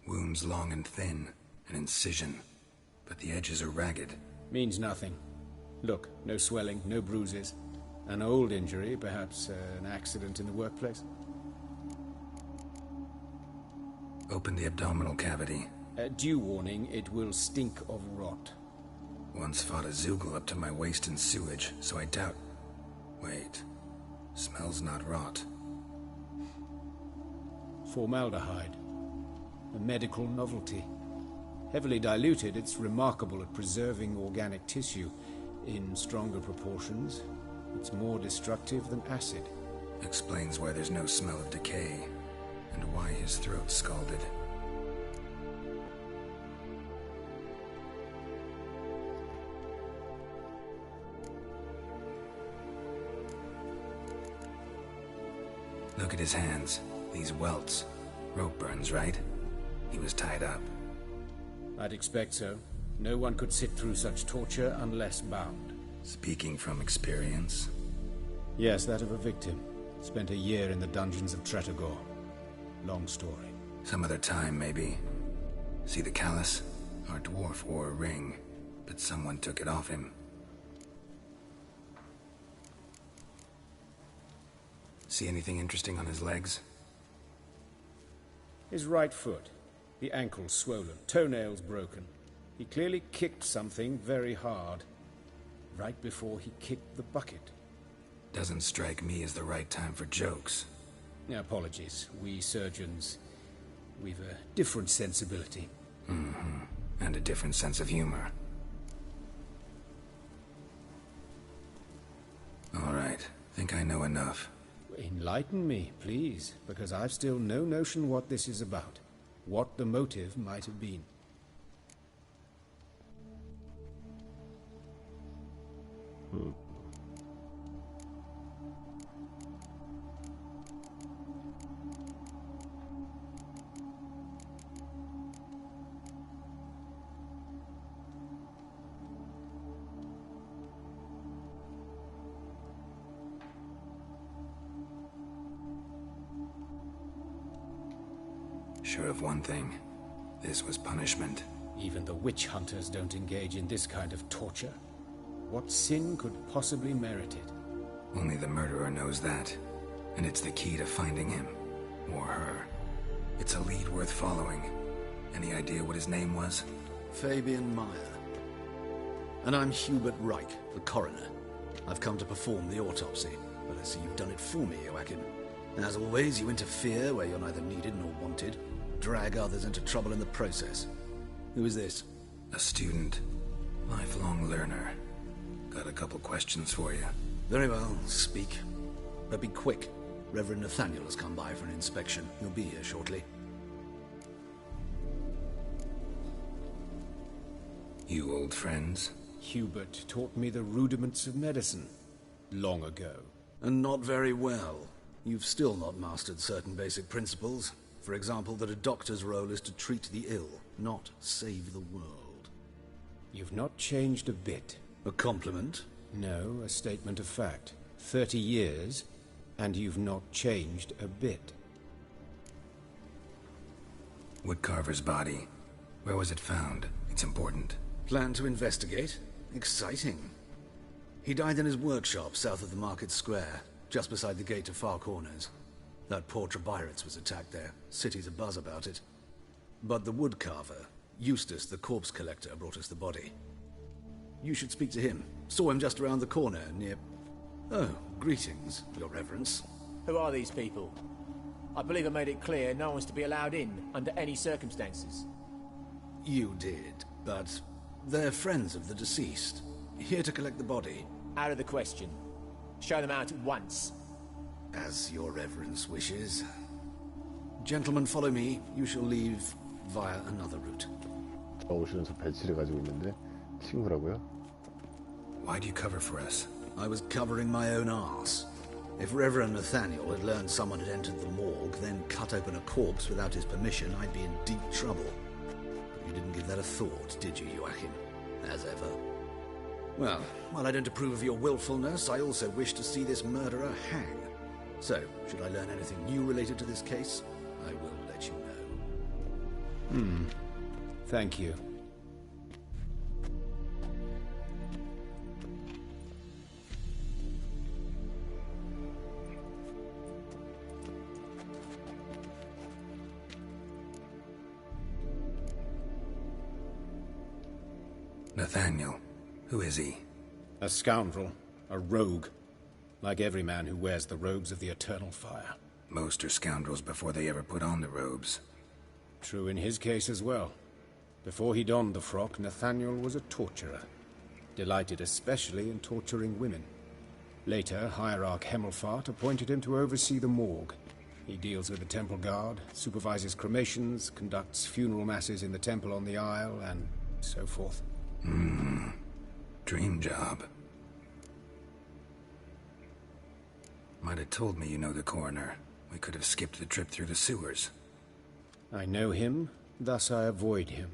Wounds long and thin. An incision. But the edges are ragged. Means nothing. Look, no swelling, no bruises. An old injury, perhaps an accident in the workplace. Open the abdominal cavity. Due warning, it will stink of rot. Once fought a Zoogle up to my waist in sewage, so I doubt... Wait. Smells not rot. Formaldehyde. A medical novelty. Heavily diluted, it's remarkable at preserving organic tissue. In stronger proportions, it's more destructive than acid. Explains why there's no smell of decay, and why his throat's scalded. Look at his hands. These welts. Rope burns, right? He was tied up. I'd expect so. No one could sit through such torture unless bound. Speaking from experience? Yes, that of a victim. Spent a year in the dungeons of Tretogor. Long story. Some other time, maybe. See the callus? Our dwarf wore a ring, but someone took it off him. See anything interesting on his legs? His right foot. The ankle swollen, toenails broken. He clearly kicked something very hard. Right before he kicked the bucket. Doesn't strike me as the right time for jokes. Apologies. We surgeons, we've a different sensibility. Mm-hmm. And a different sense of humor. All right. Think I know enough. Enlighten me, please, because I've still no notion what this is about. What the motive might have been. Sure of one thing. This was punishment. Even the witch hunters don't engage in this kind of torture. What sin could possibly merit it? Only the murderer knows that. And it's the key to finding him. Or her. It's a lead worth following. Any idea what his name was? Fabian Meyer. And I'm Hubert Reich, the coroner. I've come to perform the autopsy, but I see you've done it for me, Joachim. As always, you interfere where you're neither needed nor wanted. Drag others into trouble in the process. Who is this? A student. Lifelong learner. Got a couple questions for you. Very well, speak. But be quick. Reverend Nathaniel has come by for an inspection. He'll be here shortly. You old friends? Hubert taught me the rudiments of medicine long ago. And not very well. You've still not mastered certain basic principles. For example, that a doctor's role is to treat the ill, not save the world. You've not changed a bit. A compliment? No, a statement of fact. 30 years, and you've not changed a bit. Woodcarver's body. Where was it found? It's important. Plan to investigate? Exciting. He died in his workshop south of the market square, just beside the gate to Far Corners. That poor Trebirates was attacked there. City's abuzz about it. But the woodcarver, Eustace the corpse collector, brought us the body. You should speak to him. Saw him just around the corner near... Oh, greetings, Your Reverence. Who are these people? I believe I made it clear no one's to be allowed in under any circumstances. You did, but they're friends of the deceased. Here to collect the body. Out of the question. Show them out at once. As Your Reverence wishes. Gentlemen, follow me. You shall leave via another route. 오시면서 배치를 가지고 있는데 친구라고요? Why'd you cover for us? I was covering my own arse. If Reverend Nathaniel had learned someone had entered the morgue, then cut open a corpse without his permission, I'd be in deep trouble. But you didn't give that a thought, did you, Joachim? As ever. Well, while I don't approve of your willfulness, I also wish to see this murderer hang. So, should I learn anything new related to this case, I will let you know. Thank you. Nathaniel. Who is he? A scoundrel. A rogue. Like every man who wears the robes of the Eternal Fire. Most are scoundrels before they ever put on the robes. True in his case as well. Before he donned the frock, Nathaniel was a torturer. Delighted especially in torturing women. Later, Hierarch Hemmelfart appointed him to oversee the morgue. He deals with the temple guard, supervises cremations, conducts funeral masses in the temple on the Isle, and so forth. Dream job. Might have told me you know the coroner. We could have skipped the trip through the sewers. I know him, thus I avoid him.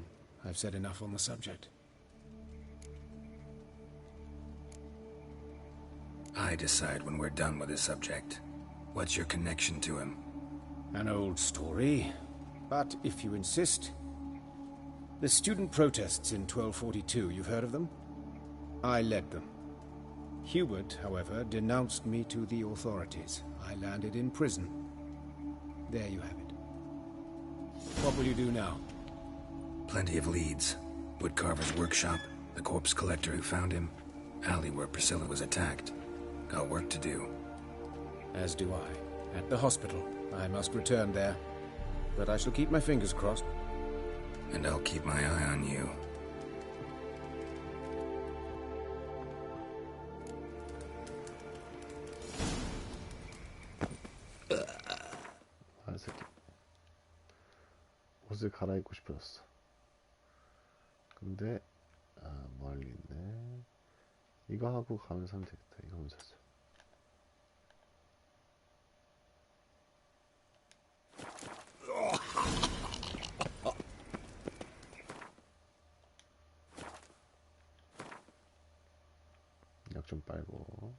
I've said enough on the subject. I decide when we're done with the subject. What's your connection to him? An old story, but if you insist... The student protests in 1242, you've heard of them? I led them. Hubert, however, denounced me to the authorities. I landed in prison. There you have it. What will you do now? Plenty of leads. Woodcarver's workshop, the corpse collector who found him, alley where Priscilla was attacked. Got work to do. As do I. At the hospital. I must return there. But I shall keep my fingers crossed. And I'll keep my eye on you. 아, 새끼. 옷을 갈아입고 싶어졌어. 근데 멀리 있네. 이거 하고 가면서 하면 되겠다. 이거 하면 됐어. 약 좀 빨고.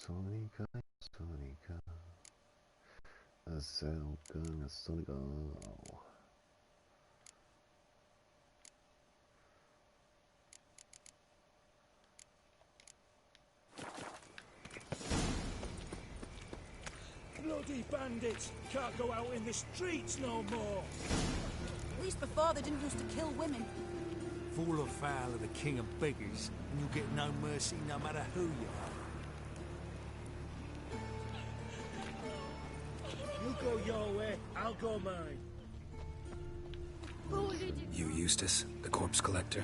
소니가 소니가 Bloody bandits! Can't go out in the streets no more! At least before they didn't used to kill women. fall afoul of the king of beggars, and you'll get no mercy no matter who you are. You go your way, I'll go mine. You Eustace, the corpse collector?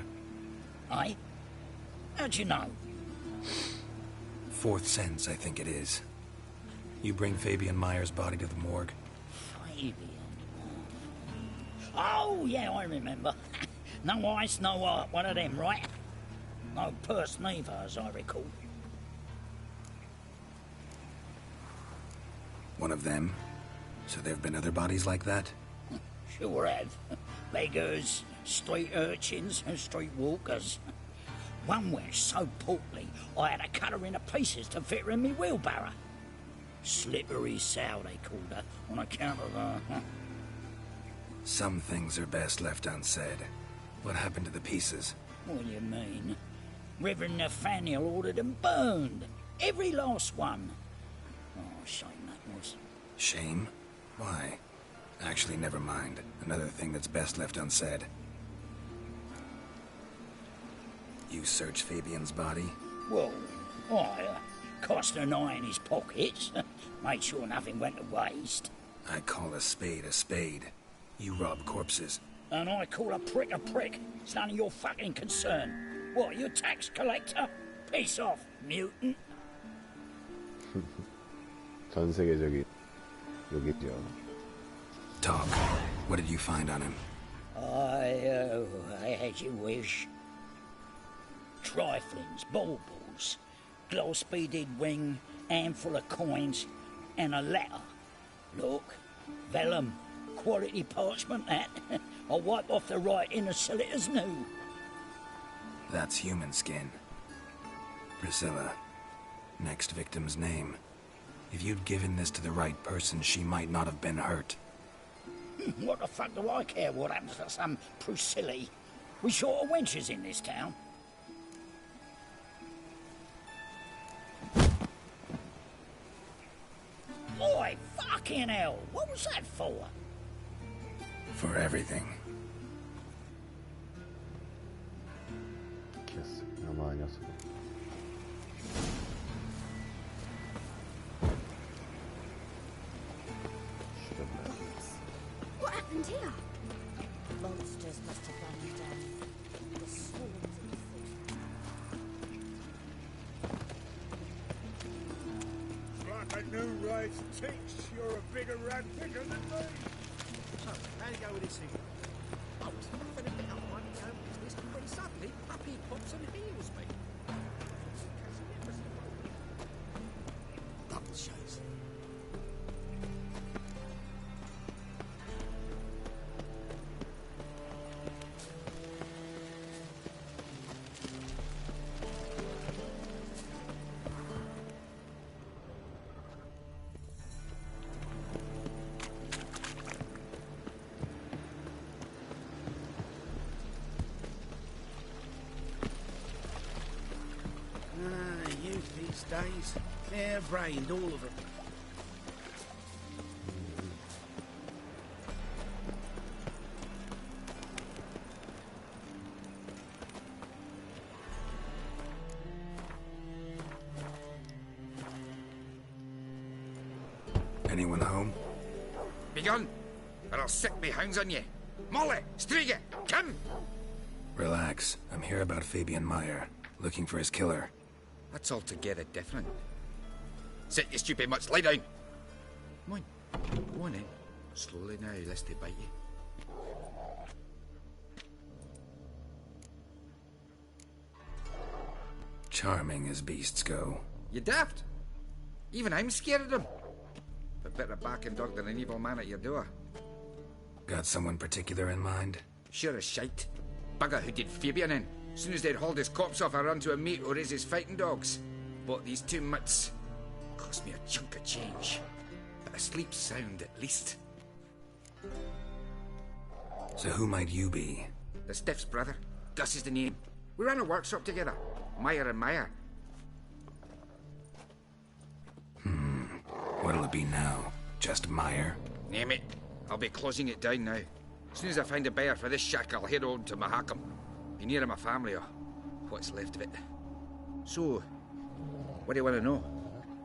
Aye? How'd you know? Fourth sense, I think it is. You bring Fabian Meyer's body to the morgue? Fabian? Oh, yeah, I remember. No eyes, no heart, one of them, right? No purse neither, as I recall. One of them? So there have been other bodies like that? Sure have. Beggars, street urchins, and street walkers. One went so portly, I had to cut her into pieces to fit her in me wheelbarrow. Slippery sow, they called her, on account of her. Some things are best left unsaid. What happened to the pieces? What do you mean? Reverend Nathaniel ordered them burned. Every last one. Oh, shame that was. Shame? Why? Actually, never mind. Another thing that's best left unsaid. You search Fabian's body? Well, I cast an eye in his pockets. Made sure nothing went to waste. I call a spade a spade. You rob corpses. And I call a prick a prick. It's none of your fucking concern. What, you tax collector? Piss off, mutant. 전 세계적인 욕이죠. Talk. What did you find on him? I as you wish. Triflings, baubles, gloss-beaded wing, handful of coins, and a letter. Look, vellum, quality parchment that. I'll wipe off the writing and sell it as new. That's human skin. Priscilla. Next victim's name. If you'd given this to the right person, she might not have been hurt. What the fuck do I care what happens to some Priscilla? We short of wenches in this town. Oi, fucking hell! What was that for? For everything. 키스. 아마 녀석. What happened here? Monsters must have run you down. The swarms of the thing. Like a new race ticks, you're a bigger rat picker than me. So, how do you go with this thing? Oh, it's nothing a bit up my own business when suddenly up he pops and heals me. Double shows. These days, hair-brained, all of them. Anyone home? Begone, or I'll set me hounds on you. Molly, Striga, come! Relax. I'm here about Fabian Meyer, looking for his killer. That's altogether different. Sit, you stupid mutts, lie down. Come on, go on then. Slowly now, lest they bite you. Charming as beasts go. You daft? Even I'm scared of them. But better back and dog than an evil man at your door. Got someone particular in mind? Sure as shite. Bugger who did Fabian in. As soon as they'd hauled his corpse off, I run to a mate or raise his fighting dogs. Bought these two mutts. Cost me a chunk of change. But I sleep sound at least. So who might you be? The Stiff's brother. Gus is the name. We ran a workshop together. Meyer and Meyer. What'll it be now? Just Meyer? Name it. I'll be closing it down now. As soon as I find a buyer for this shack, I'll head on to Mahakam. You near my family, or what's left of it. So, what do you want to know?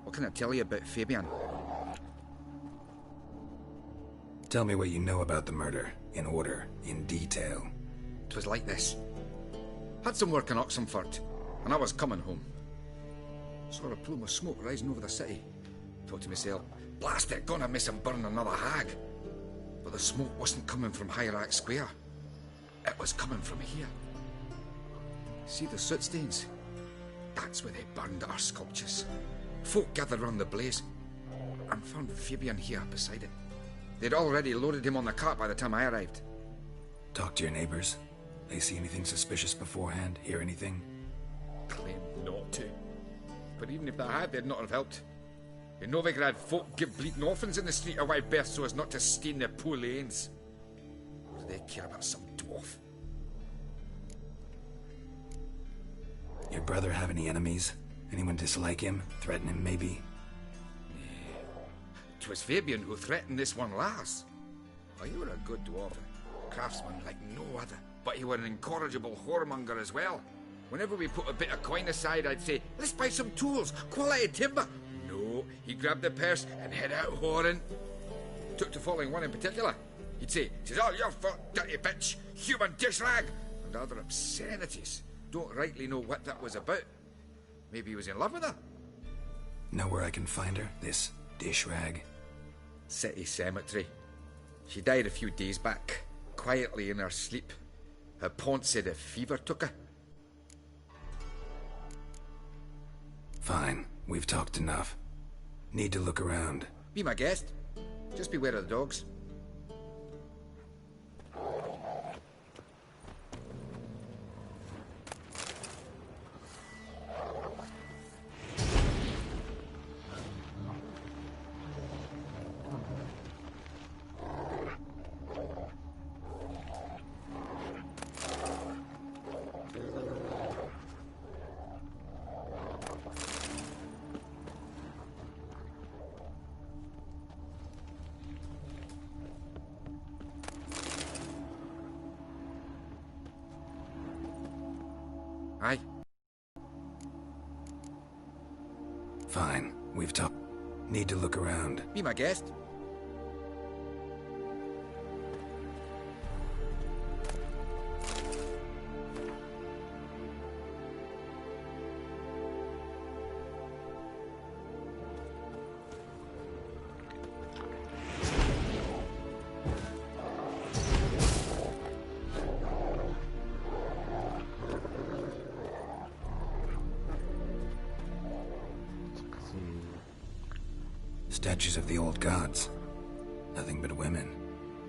What can I tell you about Fabian? Tell me what you know about the murder, in order, in detail. 'Twas like this. Had some work in Oxenford, and I was coming home. Saw a plume of smoke rising over the city. Thought to myself, blast it, gonna miss him burn another hag. But the smoke wasn't coming from Hierarch Square. It was coming from here. See the soot stains? That's where they burned our sculptures. Folk gathered round the blaze, and found Fabian here beside it. They'd already loaded him on the cart by the time I arrived. Talk to your neighbors. They see anything suspicious beforehand? Hear anything? Claimed not to. But even if they had, they'd not have helped. In Novigrad, folk give bleating orphans in the street a wide berth so as not to stain their poor lanes. What do they care about some dwarf? Your brother have any enemies? Anyone dislike him? Threaten him, maybe? 'Twas Fabian who threatened this one last. Oh, you were a good dwarf, a craftsman like no other. But you were an incorrigible whoremonger as well. Whenever we put a bit of coin aside, I'd say, let's buy some tools, quality timber. No, he grabbed the purse and head out whoring. Took to following one in particular. He'd say, "'Tis all your fault, dirty bitch, human dish rag," and other obscenities. Don't rightly know what that was about. Maybe he was in love with her. Know where I can find her, this dish rag? City cemetery. She died a few days back, quietly in her sleep. Her pont said a fever took her. Fine, we've talked enough. Need to look around. Be my guest. Just beware of the dogs. Aye. Fine, we've talked. Need to look around. Be my guest. Statues of the old gods. Nothing but women.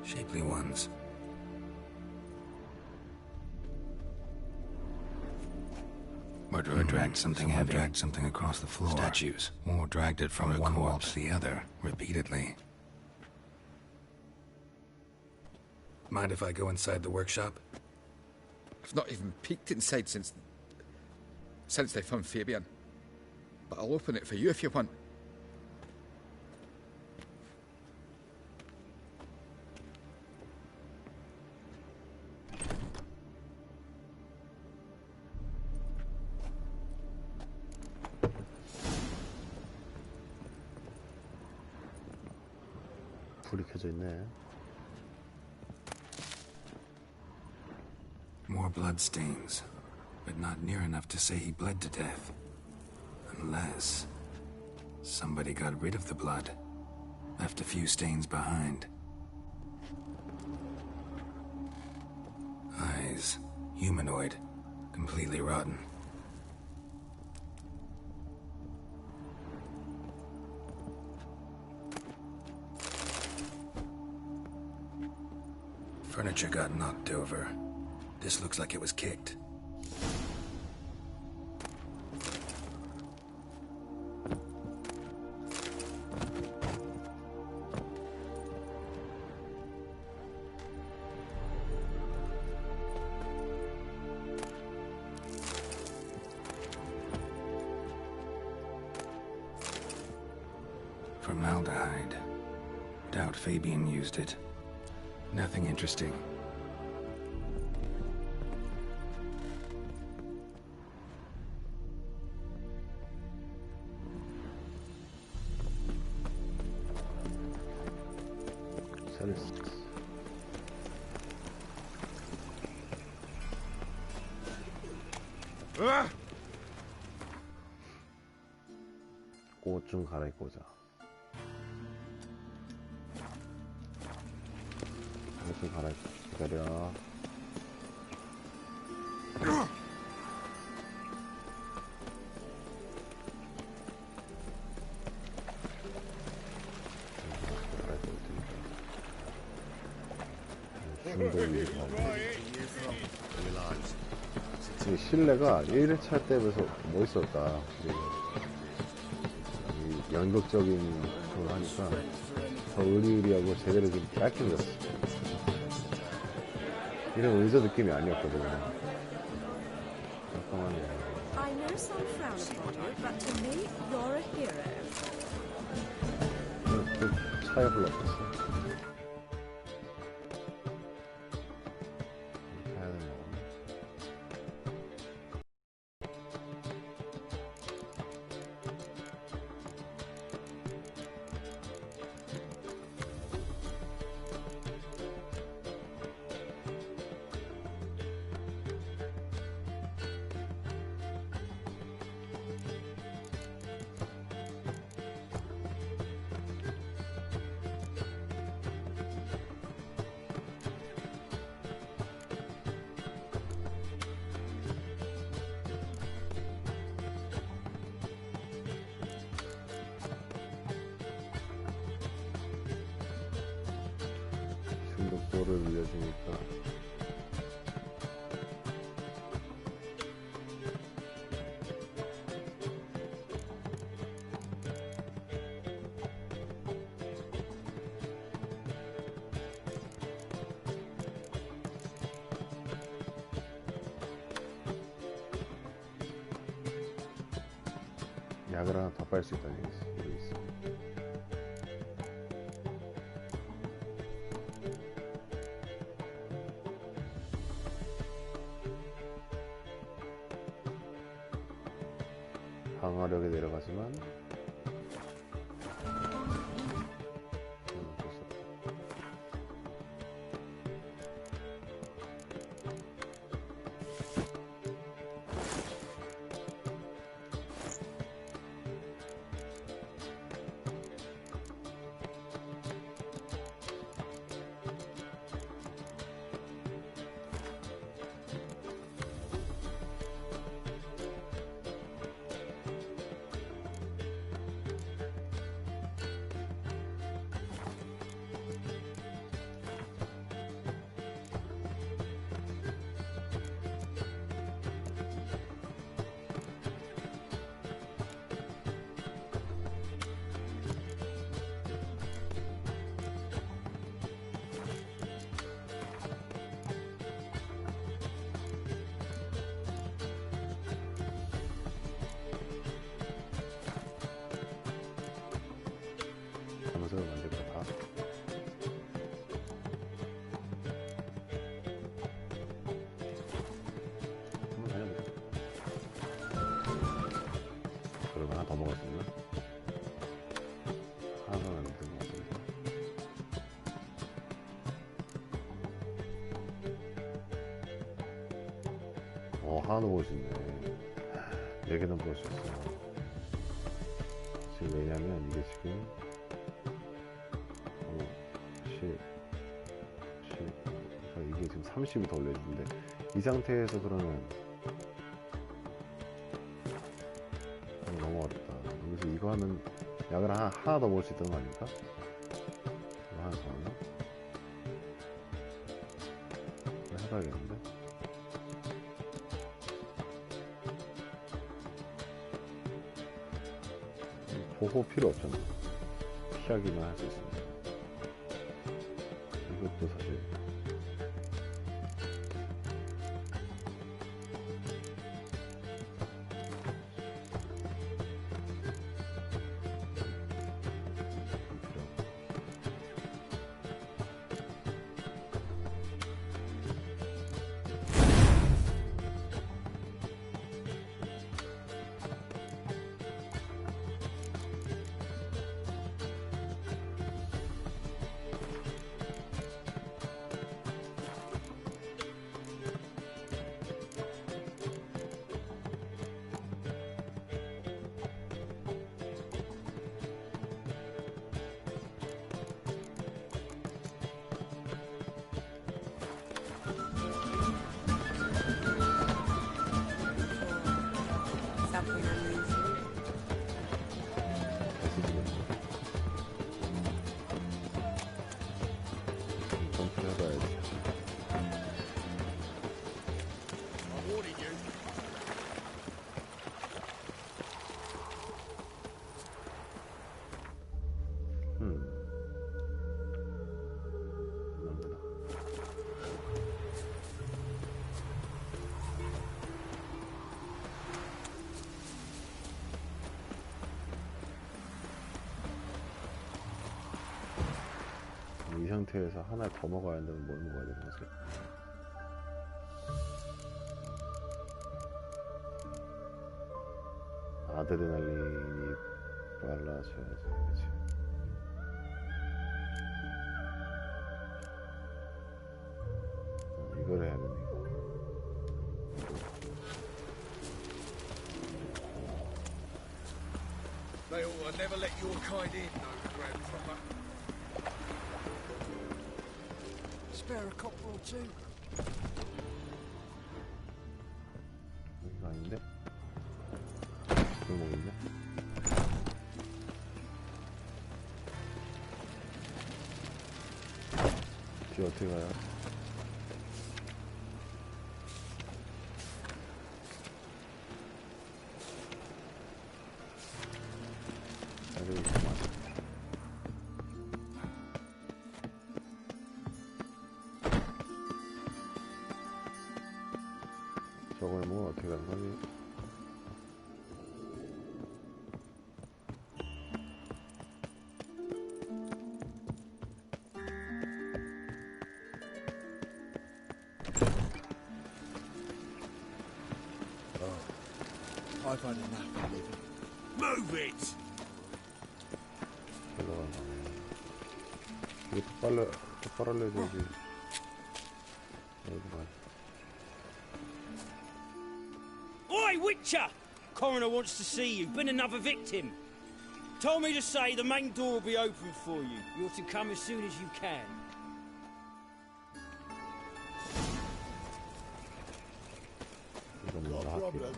Shapely ones. Murderer dragged something heavy. Dragged something across the floor. Statues. Or dragged it from one wall to the other, repeatedly. Mind if I go inside the workshop? I've not even peeked inside since they found Fabian. But I'll open it for you if you want. 불이 켜져 있네. More blood stains, but not near enough to say he bled to death. Unless somebody got rid of the blood, left a few stains behind. Eyes, humanoid, completely rotten. Furniture got knocked over. This looks like it was kicked. Formaldehyde. Doubt Fabian used it. Nothing interesting. 셀스. 옷 좀 갈아입고 오자. 옷 좀 갈아입고 기다려. 실내가 1회차 때부터 멋있었다. 이 연극적인 걸 하니까 더 의리의리하고 제대로 좀 깔끔해졌어. 이런 의자 느낌이 아니었거든. 잠깐만요. I know some frown upon you, but to me, you're a hero. 그 차에 불렀었어. 중독도를 늘려주니까 약을 하나 더 빨 수 있다는 얘기 있어. 방어력이 내려가지만 감성을 만들고 다 한번 다녀보자. 그러면 하나 더 먹을 수 있나? 하나는 안 된 것 같은데. 하나 더 먹을 수 있네. 4개는 먹을 수 있어. 지금 왜냐면 이게 지금 10, 그러니까 이게 지금 30이 더 올려주는데 이 상태에서 그러면 너무 어렵다. 여기서 이거 하면 약을 하나 더 먹을 수 있다는 거 아닙니까? 이거 하나 더 하나? 해봐야겠는데? 보호 필요 없잖아. 피하기만 할 수 있습니다. 이것도 사실 상태에서 하나 더 먹어야 한다면 뭘 먹어야 되는 거지? 아드레날린이 빨라져야지, 그치? 이걸 해야 되네, 이거. They ought to never let your kind in, no grandfather. Spare a copper or two. 여기가 아닌데? 골목인데? 뒤에 어떻게 가요? 여기 있구만. 저걸 뭐 어떻게 가는 거지? I've had enough of living. Move it! 이게 똑바로 알려줘야지. 여기 봐. Oi, Witcher! Coroner wants to see you. Been another victim. Told me to say the main door will be open for you. You're to come as soon as you can. 이건 내가 할게.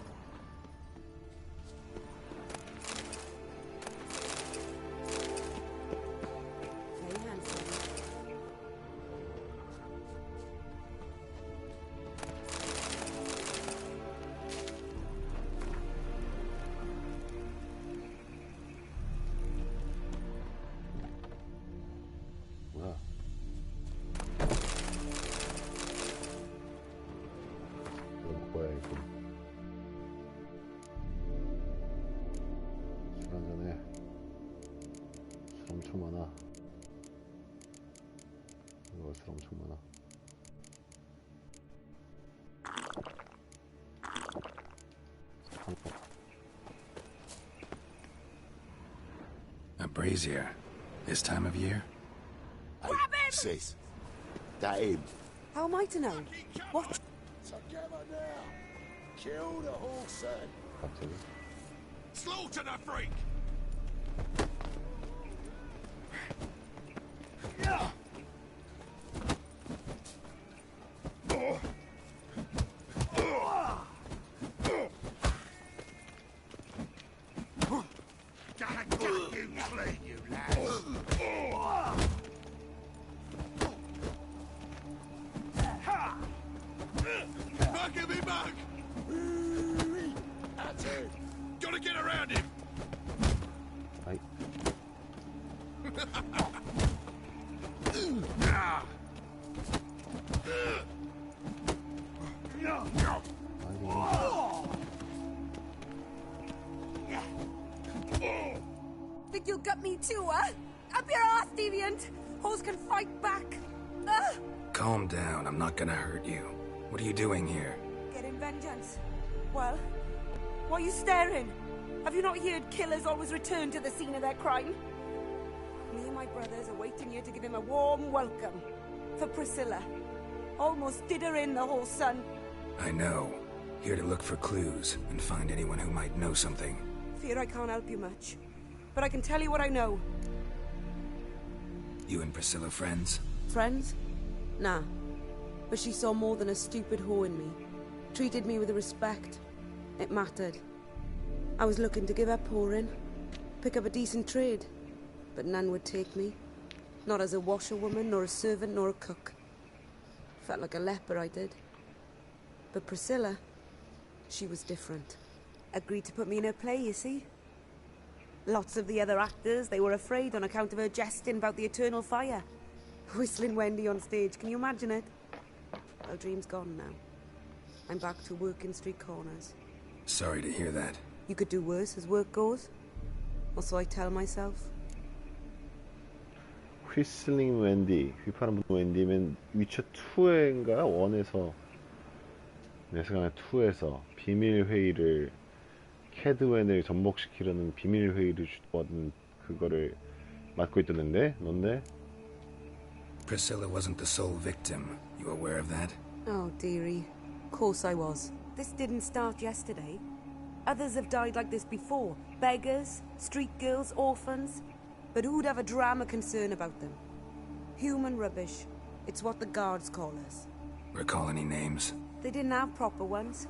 뭐야? 이거 먹어야 이거. 술 한잔해. 술 엄청 많아. 이거 술 엄청 많아. A brazier. This time of year? Grab him! Sis, that him. How am I to know? What? Together now. Kill the horse then. 갑자기? Slaughter the freak! Gotta get around him! 아이. Think you'll gut me too, huh? Up your ass, deviant! Hoes can fight back! Calm down, I'm not gonna hurt you. What are you doing here? Getting vengeance. Well, why are you staring? Have you not heard killers always return to the scene of their crime? Me and my brothers are waiting here to give him a warm welcome. For Priscilla. Almost did her in, the whole son. I know. Here to look for clues and find anyone who might know something. Fear I can't help you much. But I can tell you what I know. You and Priscilla friends? Friends? Nah. But she saw more than a stupid whore in me. Treated me with respect. It mattered. I was looking to give her pouring. Pick up a decent trade. But none would take me. Not as a washerwoman, nor a servant, nor a cook. Felt like a leper, I did. But Priscilla, she was different. Agreed to put me in her play, you see? Lots of the other actors, they were afraid on account of her jesting about the eternal fire. Whistling Wendy on stage, can you imagine it? Well, dream's gone now. I'm back to working street corners. Sorry to hear that. You could do worse as work goes. Or so I tell myself. 휘슬링 웬디, 휘파람 부는 웬디면 위쳐 2인가 1에서 내 생각에 2에서 비밀 회의를 캐드웬을 전복시키려는 비밀 회의를 주도하는 그거를 맡고 있던데, 넌데? Priscilla wasn't the sole victim. You aware of that? Oh, dearie. Of course I was. This didn't start yesterday. Others have died like this before. Beggars, street girls, orphans. But who'd have a drama concern about them? Human rubbish. It's what the guards call us. Recall any names? They didn't have proper ones.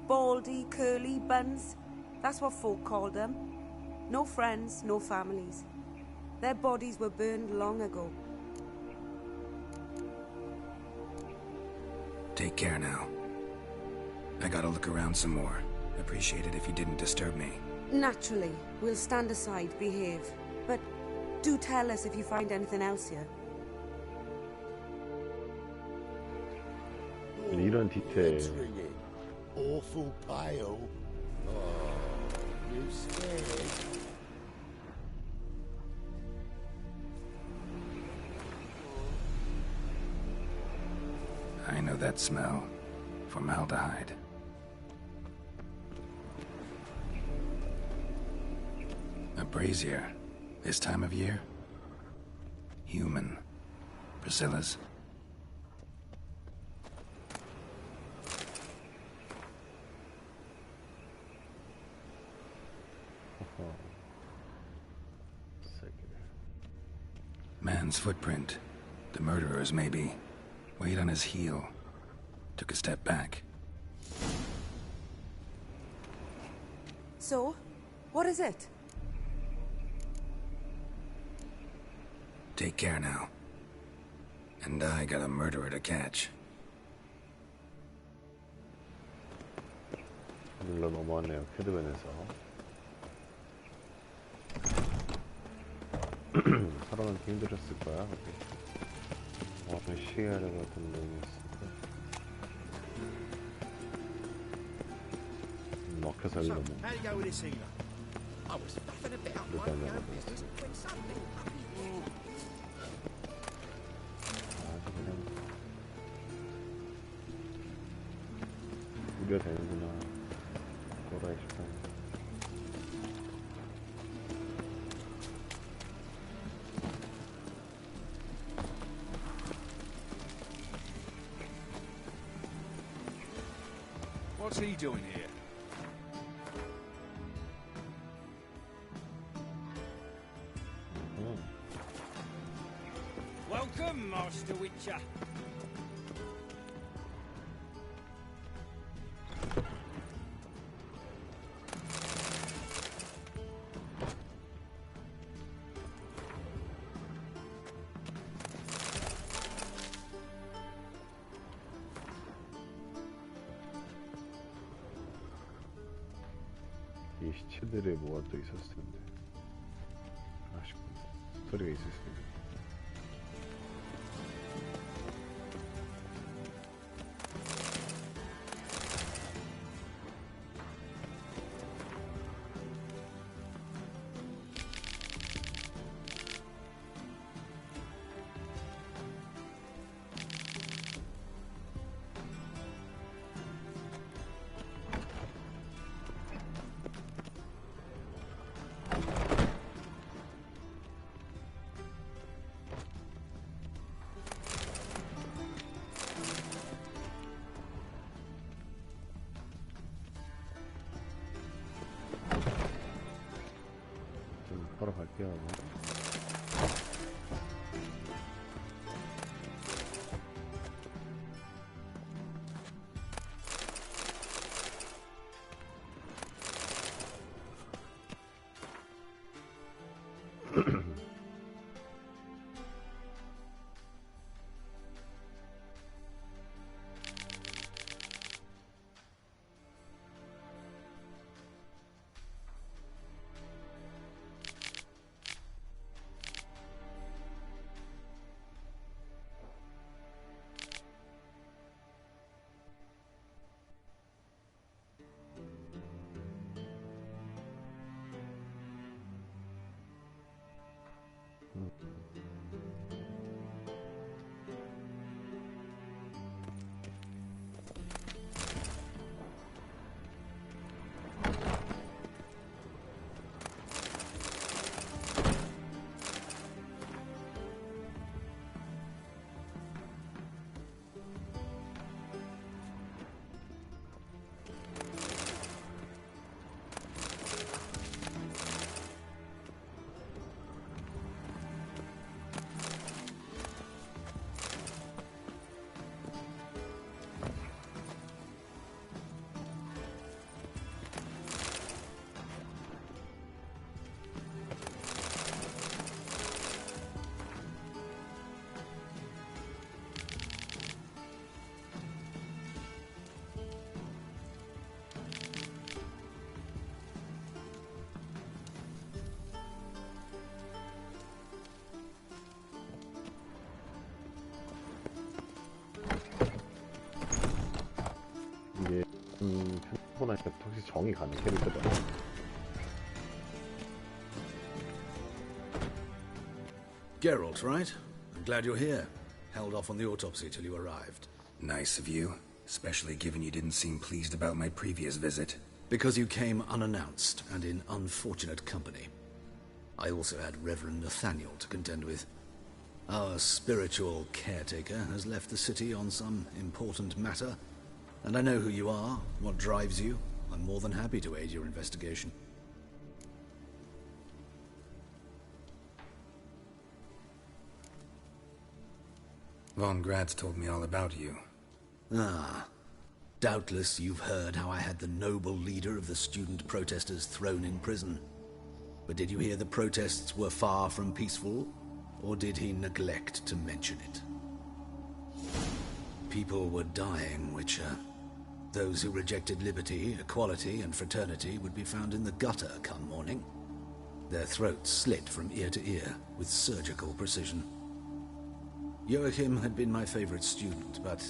Baldy, curly, buns. That's what folk called them. No friends, no families. Their bodies were burned long ago. Take care now. I gotta look around some more. Appreciate it if you didn't disturb me. Naturally. We'll stand aside, behave. But do tell us if you find anything else here. 이런 디테일. Awful pale. Oh, you scared? I know that smell. Formaldehyde. A brazier. This time of year? Human. Priscilla's. Man's footprint. The murderer's, maybe. Weighed on his heel. Took a step back. So? What is it? Take care now. And I got a murderer to catch. 눌러 넘어왔네요, 캐드밴에서. 살아남기 힘들었을 거야. 시야를 같은 놈이 있으니까 먹혀서 일로 뭐 우려되는구나. 뭐라 싶어. What's he doing here? Welcome, Master Witcher. 이 시체들에 뭐가 또 있었을 텐데. 아쉽군. 스토리가 있을 수 있네. 바로 갈게요. 나니까 혹시 정이 가는 캐릭터다. Geralt, right? I'm glad you're here. Held off on the autopsy till you arrived. Nice of you, especially given you didn't seem pleased about my previous visit. Because you came unannounced and in unfortunate company. I also had Reverend Nathaniel to contend with. Our spiritual caretaker has left the city on some important matter, and I know who you are, what drives you. I'm more than happy to aid your investigation. Von Gratz told me all about you. Ah. Doubtless you've heard how I had the noble leader of the student protesters thrown in prison. But did you hear the protests were far from peaceful? Or did he neglect to mention it? People were dying, Witcher. Those who rejected liberty, equality, and fraternity would be found in the gutter come morning. Their throats slit from ear to ear with surgical precision. Joachim had been my favorite student, but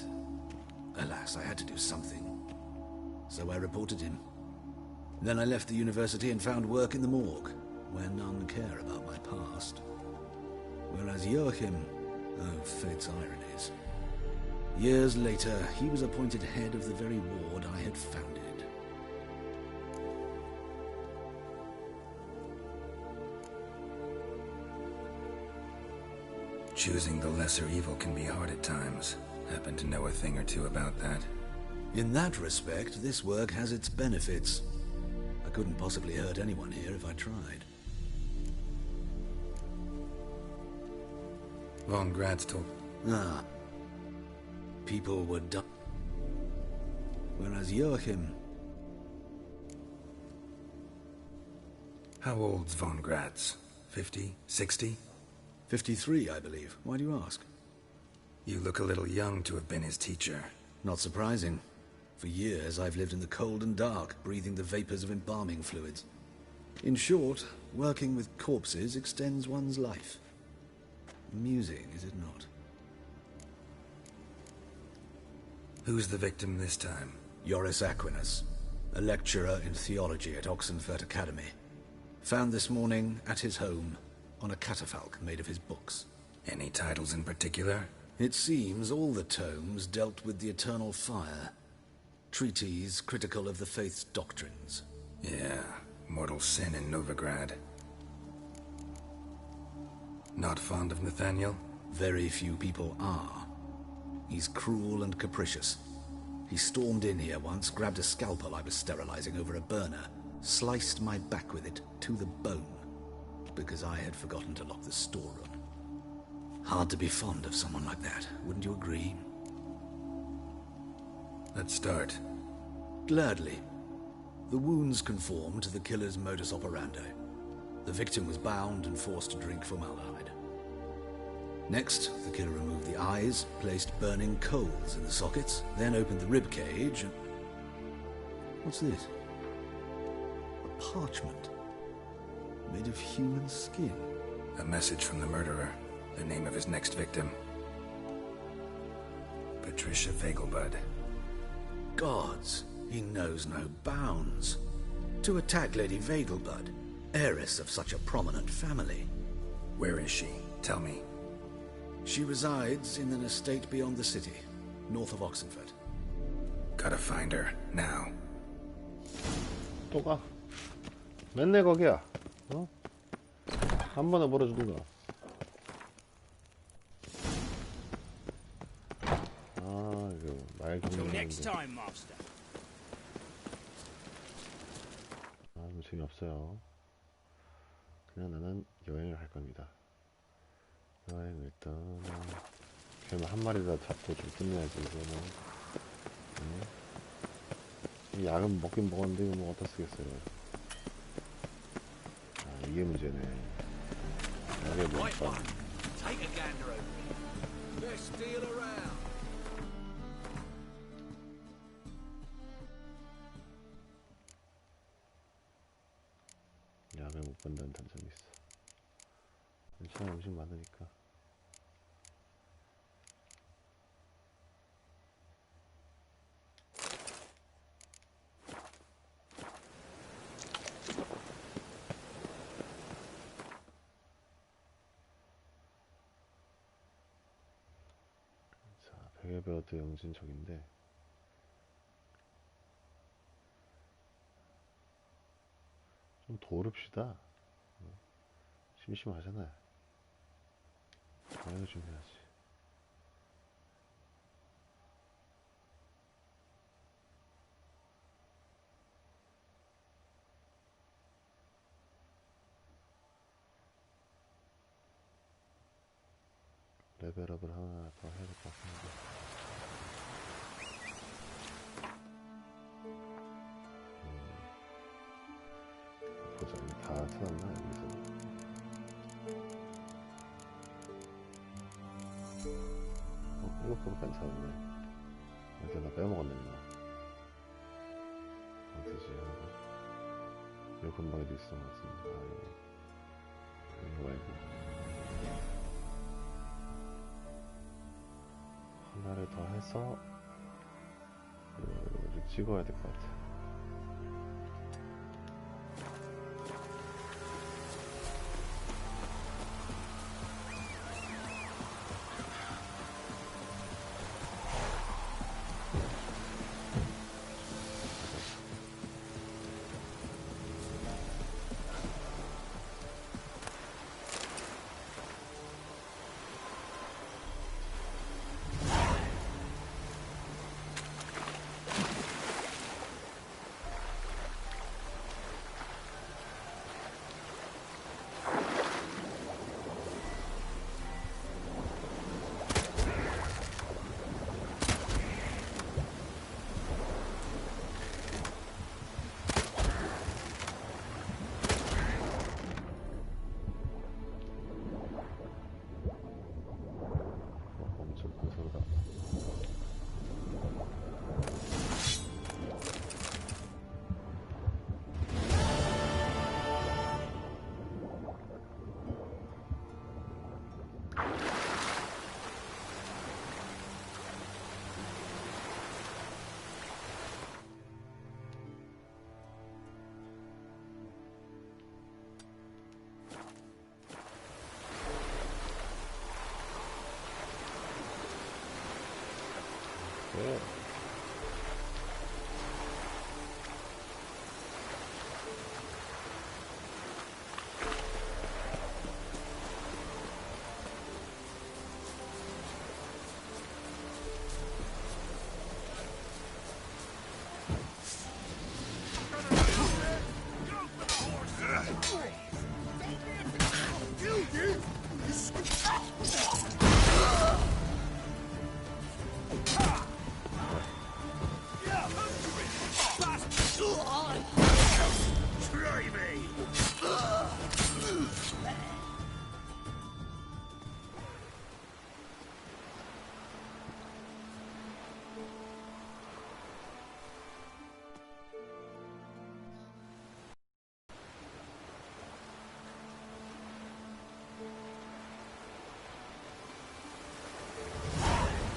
alas, I had to do something. So I reported him. Then I left the university and found work in the morgue, where none care about my past. Whereas Joachim, oh, fate's ironies. Years later, he was appointed head of the very ward I had founded. Choosing the lesser evil can be hard at times. Happen to know a thing or two about that. In that respect, this work has its benefits. I couldn't possibly hurt anyone here if I tried. Von Gratz told... Ah. People were done. Whereas Joachim... How old's Von Gratz? 50? 60? 53, I believe. Why do you ask? You look a little young to have been his teacher. Not surprising. For years, I've lived in the cold and dark, breathing the vapors of embalming fluids. In short, working with corpses extends one's life. Amusing, is it not? Who's the victim this time? Joris Aquinas, a lecturer in theology at Oxenfurt Academy. Found this morning at his home on a catafalque made of his books. Any titles in particular? It seems all the tomes dealt with the eternal fire. Treatises critical of the faith's doctrines. Yeah, mortal sin in Novigrad. Not fond of Nathaniel? Very few people are. He's cruel and capricious. He stormed in here once, grabbed a scalpel I was sterilizing over a burner, sliced my back with it to the bone, because I had forgotten to lock the storeroom. Hard to be fond of someone like that, wouldn't you agree? Let's start. Gladly. The wounds conform to the killer's modus operandi. The victim was bound and forced to drink formaldehyde. Next, the killer removed the eyes, placed burning coals in the sockets, then opened the rib cage and... What's this? A parchment. Made of human skin. A message from the murderer. The name of his next victim. Patricia Vegelbud. Gods, he knows no bounds. To attack Lady Vegelbud, heiress of such a prominent family. Where is she? Tell me. She resides in an estate beyond the city, north of Oxenfurt. Gotta find her, now. 또 가. 맨날 거기야. 어? 한 번에 벌어주든가. 아, 이거 말 Till 좀 next time, master. 아, 재미없어요. 그냥 나는 여행을 할 겁니다. 여행을 일단 괴물 한 마리 다 잡고 좀 끝내야지 이거는. 이 약은 먹긴 먹었는데 이거 뭐 어디다 쓰겠어요. 아, 이게 문제네. 약에 뭐 Take a gander over. Best deal around. 약을 못 본다는 단점이 있어. 괜찮아, 음식 많으니까. 이것도 영진적인데 좀 도읍시다. 심심하잖아요. 여행을 좀 해야지. 레벨업을 하나 더 해야 될 것 같은데. 보자, 이거 다 찾았나 여기서? 이것도 괜찮네. 일단 나 빼먹었네 이거. 어디지 하고? 이거 금방에도 있어 맞습니다. 이거 말고. 하나를 더 해서 이거를 찍어야 될 것 같아. 네.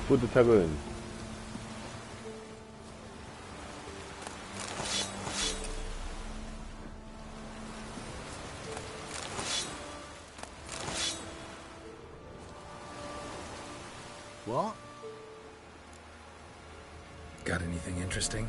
푸드탑은 What? Got anything interesting?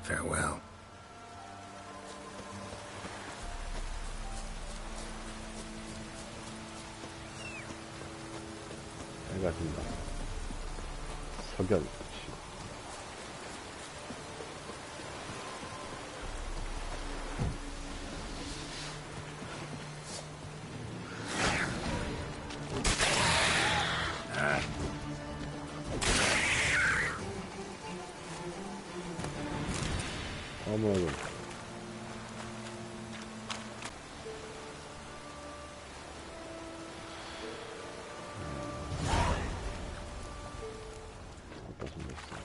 Farewell. 해가 진다. 석연. 어머나. 어디다 숨겼어?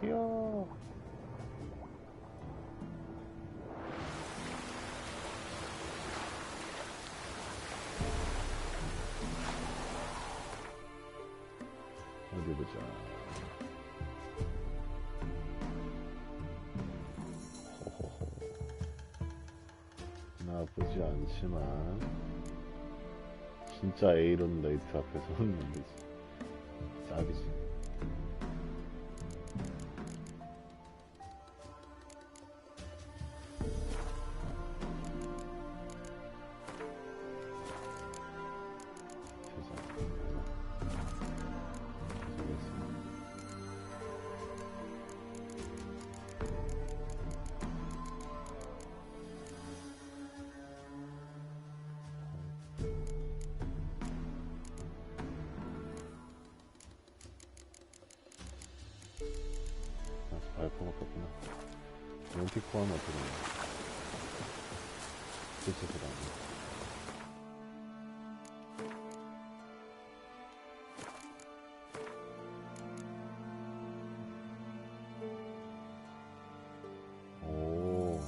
튀어. 어디 보자. 호호호. 나쁘지 않지만 진짜 에이론 레이트 앞에서는 안 되지. 쌉이지. 발포가 떴구나. 런티코 하면 어떻게 되나? 그치서다. 오.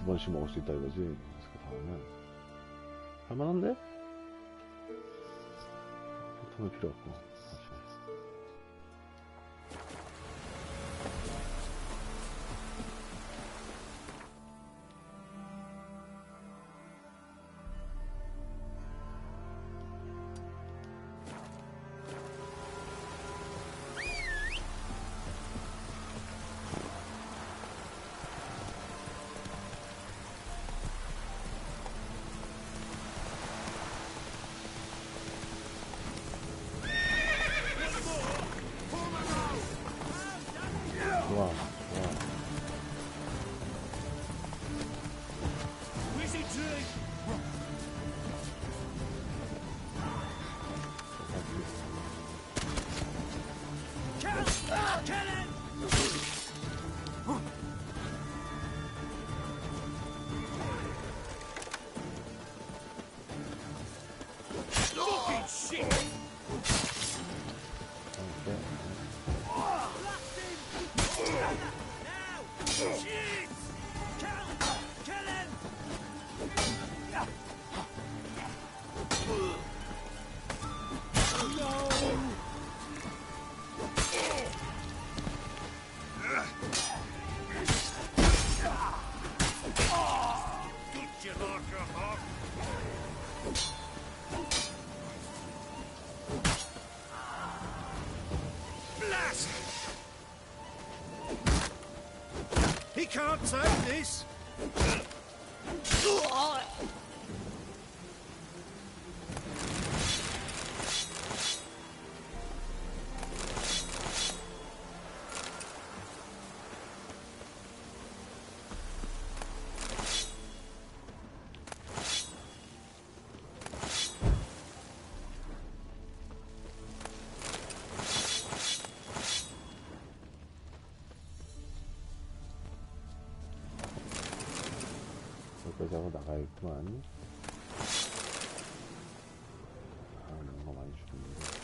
2번씩 먹을 수 있다 이거지? 그래서 그 다음에. 할만한데? 패턴은 필요 없고. 좋아, 좋아. He can't take this! 여기까지 하고 나가야겠구만. 아, 뭔가 많이 죽었는데.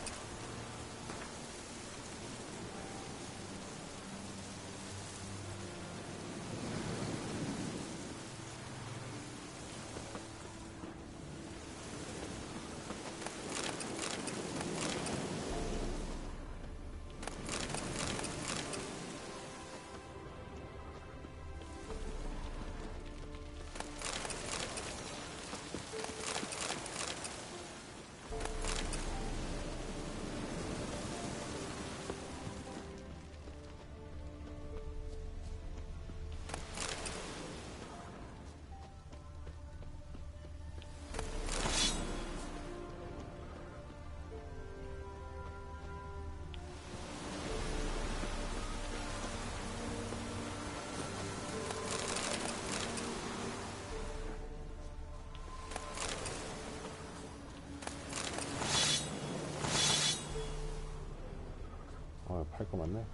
팔 거 맞네.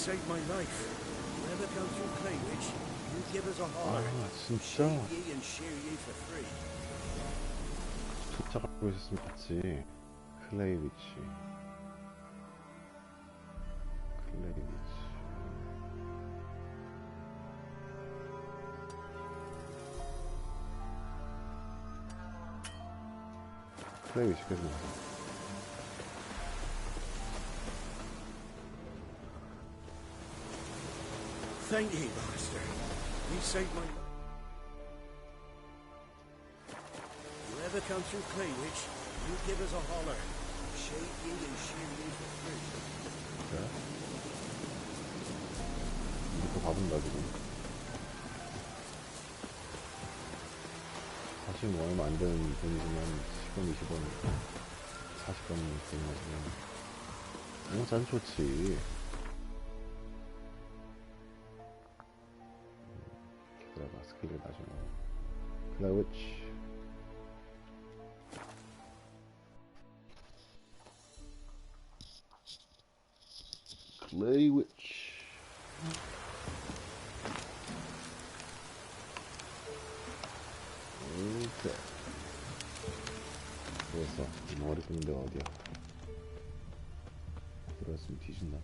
saved my life. If you ever come through Claywich, you give us a holler. 아, 진짜? Shave ye and shear ye for free. 조차 갖고 있었으면 같이. 클레이위치. 클레이위치 계속 나와. Thank ye, master. You saved my life. You ever come through Claywich, you give us a holler. Shave ye and shear ye for free. 그래? 이거 받은다 지금. 사실 뭐 얼마 안 되는 돈이지만 10원, 20원, 40원 되는 거지만 너무 짠 좋지. 기다려봐, 스킬을 나중에. 클라우치. 클레이위치. 오케이. 그래서 머리 끄는 데가 어디야? 들어갔으면 뒤진다.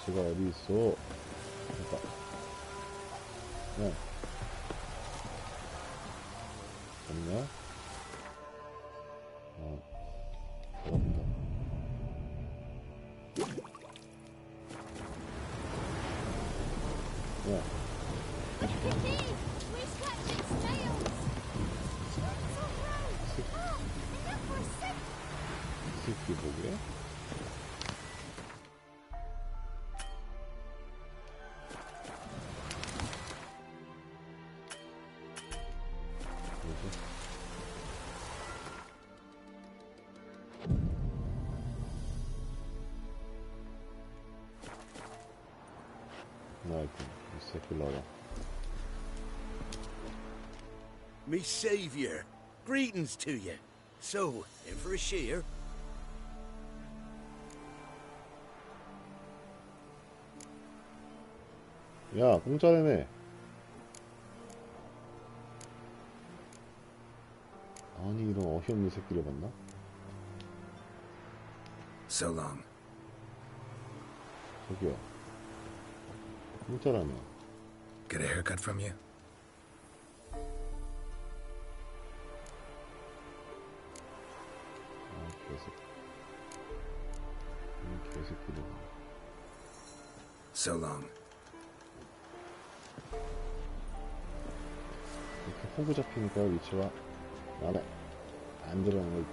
수가 어디 있어? 됐다. 네. 됐냐? 들어갑니다. 네. 새끼 보게? Me savior, greetings to you. So, in for a shear? 야, 공짜 내네. 아니, 이런 어이없는 새끼를 봤나? So long. 저기요. 공짜라며. Get a haircut from you? 개새끼들. So long. 이렇게 호구 잡히니까 위치가 마음에 안 들어가는 걸.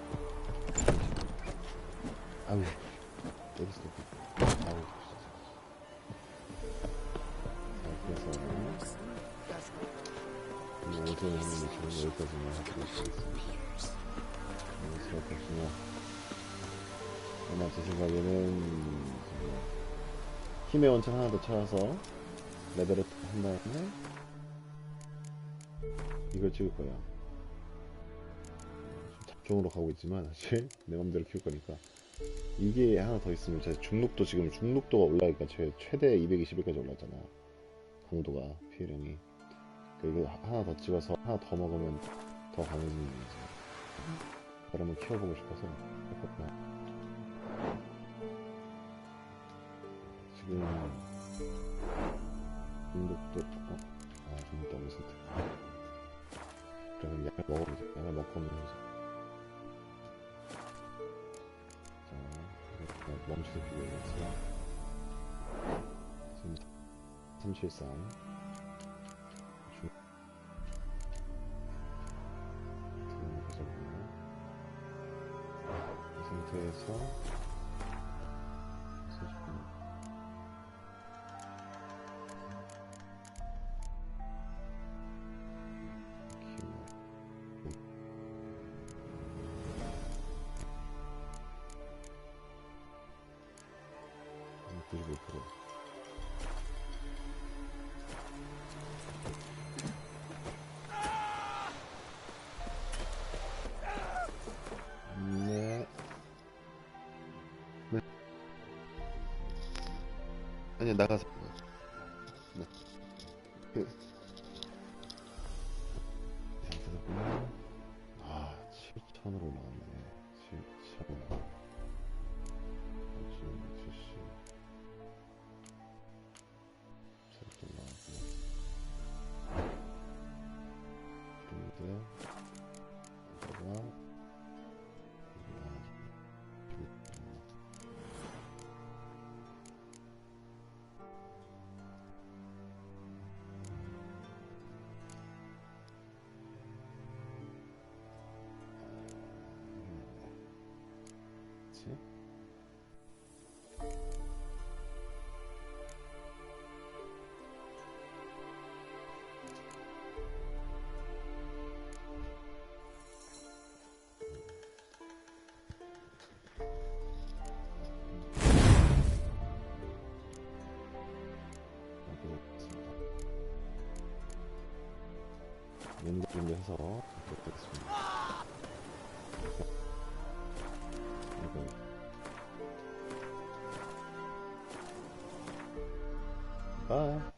아우, 여기서 아우. 자, 그래서 오늘 지금 여기까지만 하도록 하겠습니다. 수고하셨습니다. 아마 제 생각에는 힘의 원천 하나 더 찾아서 레벨업 한 다음에 이걸 찍을 거야. 잡종으로 가고 있지만 사실 내 맘대로 키울 거니까 이게 하나 더 있으면 제 중록도 지금 중록도가 올라가니까 최대 221까지 올랐잖아. 강도가 피해량이. 이거 하나 더 찍어서 하나 더 먹으면 더 강해지는 거지. 그걸 한번 키워보고 싶어서 했거든요. 지금 중독도 중독도 없는 상태. 그래, 약을 먹어보자. 약을 먹고 하면서 자, 멈춰서 비교해서 지금 373 이 상태에서 밑으로. 네. 네. 아니, 나가서. 네. 그 상태로구나. 아, 7,000으로 나왔네. 7,000. 70. 살짝 나왔고. 근데, 이거가, 연구 준비해서 보겠습니다. 이거 바이.